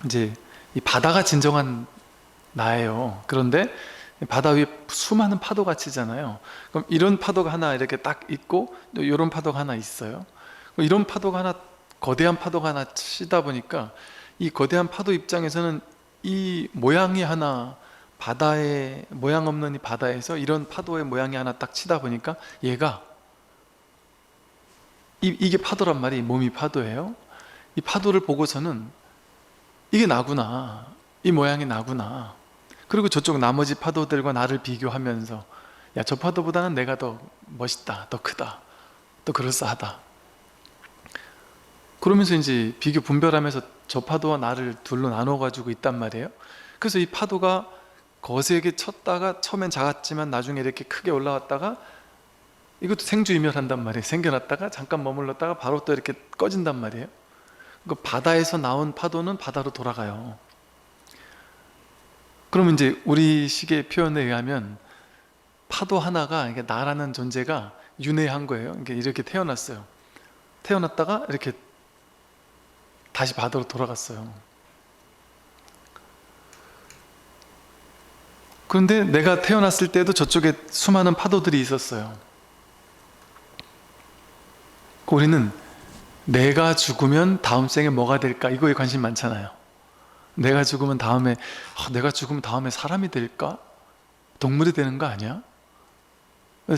이제 이 바다가 진정한 나예요. 그런데 바다 위에 수많은 파도가 치잖아요. 그럼 이런 파도가 하나 이렇게 딱 있고 또 이런 파도가 하나 있어요. 이런 파도가 하나, 거대한 파도가 하나 치다 보니까 이 거대한 파도 입장에서는 이 모양이 하나, 바다의 모양 없는 이 바다에서 이런 파도의 모양이 하나 딱 치다 보니까 얘가 이게 파도란 말이, 몸이 파도예요. 이 파도를 보고서는 이게 나구나, 이 모양이 나구나. 그리고 저쪽 나머지 파도들과 나를 비교하면서, 야, 저 파도보다는 내가 더 멋있다, 더 크다, 더 그럴싸하다. 그러면서 이제 비교 분별하면서 저 파도와 나를 둘로 나눠 가지고 있단 말이에요. 그래서 이 파도가 거세게 쳤다가 처음엔 작았지만 나중에 이렇게 크게 올라왔다가 이것도 생주이멸한단 말이에요. 생겨났다가 잠깐 머물렀다가 바로 또 이렇게 꺼진단 말이에요. 그 바다에서 나온 파도는 바다로 돌아가요. 그러면 이제 우리식의 표현에 의하면 파도 하나가 이게 나라는 존재가 윤회한 거예요. 이렇게 태어났어요. 태어났다가 이렇게 다시 바다로 돌아갔어요. 그런데 내가 태어났을 때도 저쪽에 수많은 파도들이 있었어요. 우리는 내가 죽으면 다음 생에 뭐가 될까? 이거에 관심 많잖아요. 내가 죽으면 다음에 사람이 될까? 동물이 되는 거 아니야?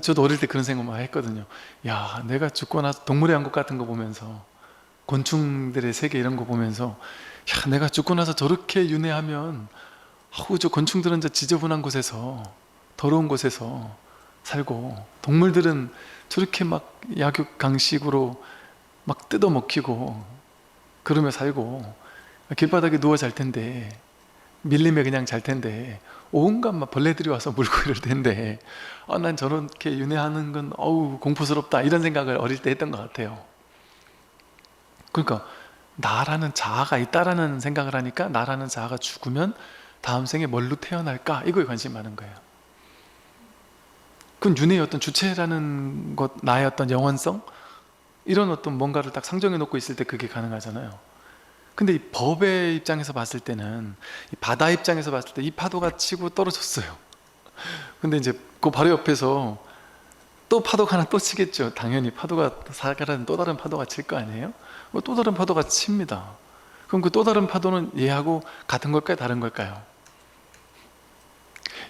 저도 어릴 때 그런 생각만 했거든요. 야, 내가 죽고 나서 동물의 왕국 같은 거 보면서, 곤충들의 세계 이런 거 보면서, 야, 내가 죽고 나서 저렇게 윤회하면, 저 곤충들은 저 지저분한 곳에서, 더러운 곳에서 살고, 동물들은 저렇게 막 약육강식으로 막 뜯어먹히고 그러며 살고, 길바닥에 누워 잘 텐데, 밀림에 그냥 잘 텐데, 온갖 막 벌레들이 와서 물고 이럴 텐데, 난 저렇게 윤회하는 건 공포스럽다, 이런 생각을 어릴 때 했던 것 같아요. 그러니까 나라는 자아가 있다라는 생각을 하니까, 나라는 자아가 죽으면 다음 생에 뭘로 태어날까? 이거에 관심이 많은 거예요. 그건 윤회의 어떤 주체라는 것, 나의 어떤 영원성, 이런 어떤 뭔가를 딱 상정해 놓고 있을 때 그게 가능하잖아요. 근데 이 법의 입장에서 봤을 때는, 이 바다 입장에서 봤을 때 이 파도가 치고 떨어졌어요. 근데 이제 그 바로 옆에서 또 파도가 하나 또 치겠죠. 당연히 파도가 사가라는 또 다른 파도가 칠 거 아니에요? 또 다른 파도가 칩니다. 그럼 그 또 다른 파도는 얘하고 같은 걸까요? 다른 걸까요?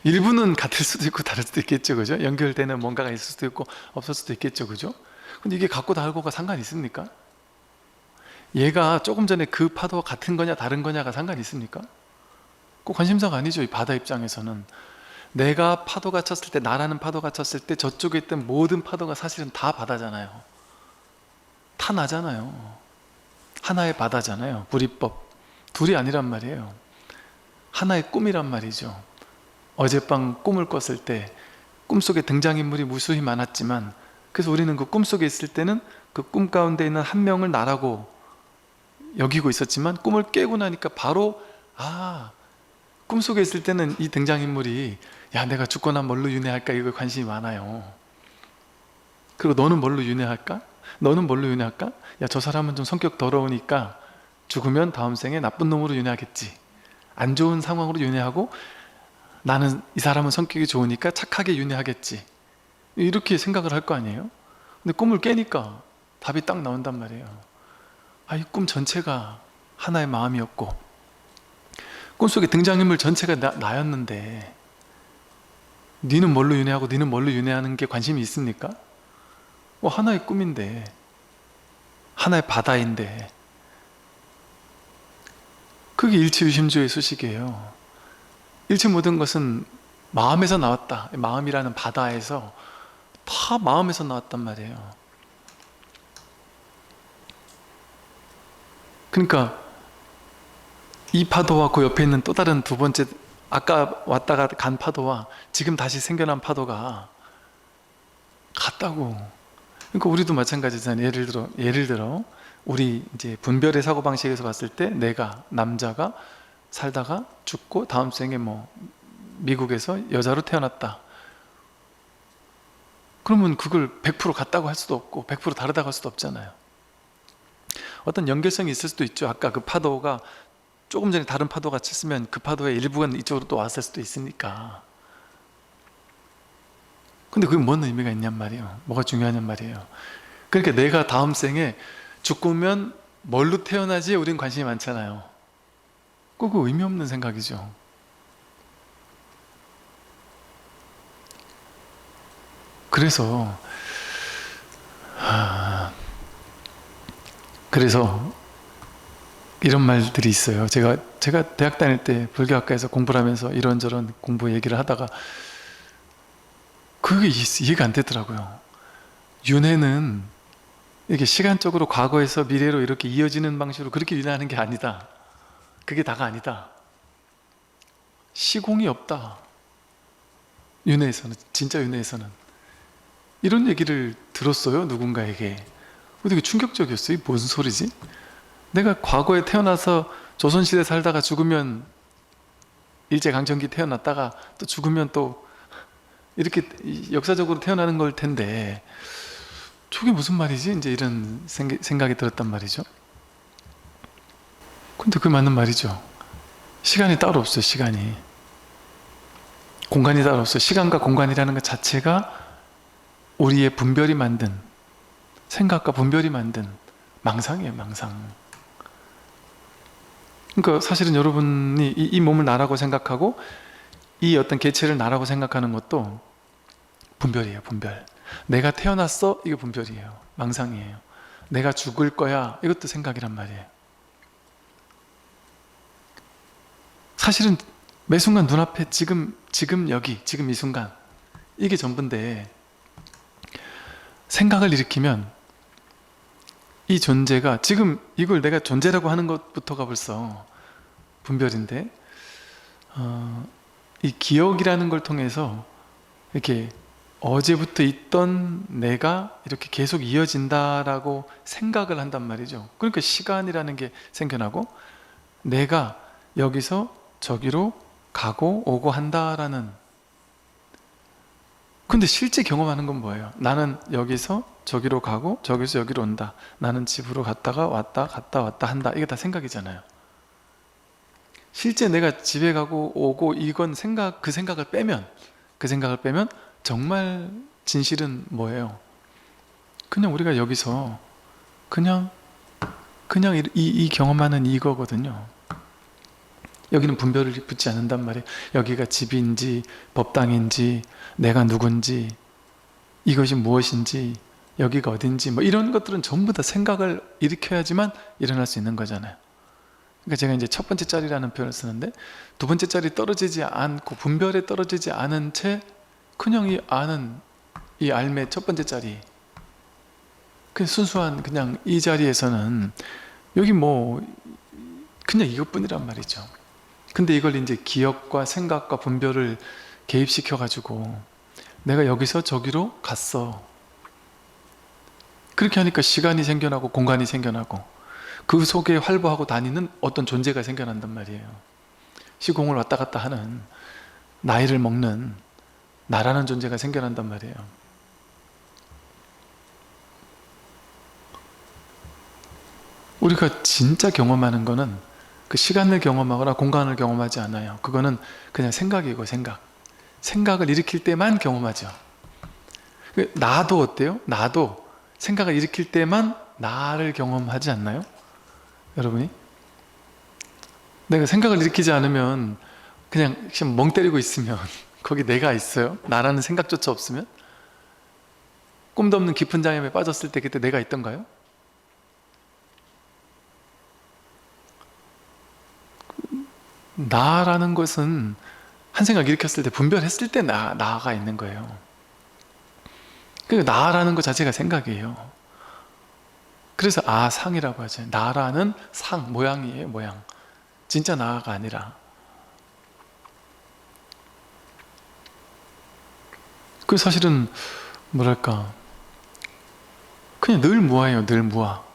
일부는 같을 수도 있고 다를 수도 있겠죠, 그죠? 연결되는 뭔가가 있을 수도 있고 없을 수도 있겠죠, 그죠? 근데 이게 같고 다르고가 상관이 있습니까? 얘가 조금 전에 그 파도와 같은 거냐 다른 거냐가 상관이 있습니까? 그 관심사가 아니죠. 이 바다 입장에서는 내가 파도가 쳤을 때, 나라는 파도가 쳤을 때 저쪽에 있던 모든 파도가 사실은 다 바다잖아요. 다 나잖아요. 하나의 바다잖아요. 불이법 둘이 아니란 말이에요. 하나의 꿈이란 말이죠. 어젯밤 꿈을 꿨을 때 꿈속에 등장인물이 무수히 많았지만, 그래서 우리는 그 꿈속에 있을 때는 그 꿈 가운데 있는 한 명을 나라고 여기고 있었지만, 꿈을 깨고 나니까 바로 꿈속에 있을 때는 이 등장인물이, 야, 내가 죽고 난 뭘로 윤회할까? 이거에 관심이 많아요. 그리고 너는 뭘로 윤회할까? 너는 뭘로 윤회할까? 야, 저 사람은 좀 성격 더러우니까 죽으면 다음 생에 나쁜 놈으로 윤회하겠지. 안 좋은 상황으로 윤회하고, 나는 이 사람은 성격이 좋으니까 착하게 윤회하겠지. 이렇게 생각을 할 거 아니에요? 근데 꿈을 깨니까 답이 딱 나온단 말이에요. 이 꿈 전체가 하나의 마음이었고, 꿈속에 등장인물 전체가 나였는데, 니는 뭘로 윤회하고 니는 뭘로 윤회하는 게 관심이 있습니까? 하나의 꿈인데, 하나의 바다인데, 그게 일치유심조의 수식이에요. 일치 모든 것은 마음에서 나왔다. 마음이라는 바다에서, 다 마음에서 나왔단 말이에요. 그러니까 이 파도와 그 옆에 있는 또 다른 두 번째, 아까 왔다가 간 파도와 지금 다시 생겨난 파도가 같다고. 그러니까 우리도 마찬가지잖아요. 예를 들어 우리 이제 분별의 사고방식에서 봤을 때, 내가 남자가 살다가 죽고 다음 생에 미국에서 여자로 태어났다. 그러면 그걸 100% 같다고 할 수도 없고 100% 다르다고 할 수도 없잖아요. 어떤 연결성이 있을 수도 있죠. 아까 그 파도가 조금 전에 다른 파도가 쳤으면 그 파도의 일부가 이쪽으로 또 왔을 수도 있으니까. 근데 그게 뭔 의미가 있냔 말이에요. 뭐가 중요하냔 말이에요. 그러니까 내가 다음 생에 죽으면 뭘로 태어나지? 우린 관심이 많잖아요. 그거 의미 없는 생각이죠. 그래서 이런 말들이 있어요. 제가 대학 다닐 때 불교학과에서 공부를 하면서 이런저런 공부 얘기를 하다가 그게 이해가 안 되더라고요. 윤회는 이게 시간적으로 과거에서 미래로 이렇게 이어지는 방식으로 그렇게 윤회하는 게 아니다. 그게 다가 아니다. 시공이 없다. 윤회에서는, 진짜 윤회에서는. 이런 얘기를 들었어요, 누군가에게. 되게 충격적이었어요. 이게 무슨 소리지? 내가 과거에 태어나서 조선시대 살다가 죽으면, 일제강점기 태어났다가 또 죽으면 또 이렇게 역사적으로 태어나는 걸 텐데 저게 무슨 말이지? 이제 이런 생각이 들었단 말이죠. 근데 그게 맞는 말이죠. 시간이 따로 없어요. 시간이. 공간이 따로 없어요. 시간과 공간이라는 것 자체가 우리의 분별이 만든, 생각과 분별이 만든 망상이에요. 망상. 그러니까 사실은 여러분이 이 몸을 나라고 생각하고 이 어떤 개체를 나라고 생각하는 것도 분별이에요. 분별. 내가 태어났어, 이게 분별이에요. 망상이에요. 내가 죽을 거야, 이것도 생각이란 말이에요. 사실은 매 순간 눈앞에 지금 여기, 지금 이 순간, 이게 전부인데 생각을 일으키면 이 존재가, 지금 이걸 내가 존재라고 하는 것부터가 벌써 분별인데, 이 기억이라는 걸 통해서 이렇게 어제부터 있던 내가 이렇게 계속 이어진다라고 생각을 한단 말이죠. 그러니까 시간이라는 게 생겨나고, 내가 여기서 저기로 가고 오고 한다라는. 근데 실제 경험하는 건 뭐예요? 나는 여기서 저기로 가고 저기서 여기로 온다. 나는 집으로 갔다가 왔다 갔다 왔다 한다. 이게 다 생각이잖아요. 실제 내가 집에 가고 오고, 이건 그 생각을 빼면 정말 진실은 뭐예요? 그냥 우리가 여기서 그냥 이 경험하는 이거거든요. 여기는 분별을 붙지 않는단 말이에요. 여기가 집인지 법당인지 내가 누군지 이것이 무엇인지 여기가 어딘지 뭐 이런 것들은 전부 다 생각을 일으켜야지만 일어날 수 있는 거잖아요. 그러니까 제가 이제 첫 번째 짜리라는 표현을 쓰는데, 두 번째 짜리 떨어지지 않고 분별에 떨어지지 않은 채 그냥 이 아는, 이 알매 첫 번째 짜리, 그 순수한 그냥 이 자리에서는 여기 뭐 그냥 이것뿐이란 말이죠. 근데 이걸 이제 기억과 생각과 분별을 개입시켜 가지고 내가 여기서 저기로 갔어, 그렇게 하니까 시간이 생겨나고 공간이 생겨나고 그 속에 활보하고 다니는 어떤 존재가 생겨난단 말이에요. 시공을 왔다 갔다 하는, 나이를 먹는 나라는 존재가 생겨난단 말이에요. 우리가 진짜 경험하는 거는 그 시간을 경험하거나 공간을 경험하지 않아요. 그거는 그냥 생각이고 생각을 일으킬 때만 경험하죠. 나도 어때요? 나도 생각을 일으킬 때만 나를 경험하지 않나요? 여러분이? 내가 생각을 일으키지 않으면 그냥 멍 때리고 있으면 거기 내가 있어요? 나라는 생각조차 없으면? 꿈도 없는 깊은 잠에 빠졌을 때 그때 내가 있던가요? 나라는 것은 한 생각 일으켰을 때, 분별했을 때 나가 있는 거예요. 그러니까 나라는 것 자체가 생각이에요. 그래서 상이라고 하죠. 나라는 상, 모양이에요. 모양. 진짜 나가 아니라. 그 사실은 뭐랄까, 그냥 늘 무아예요. 늘 무아.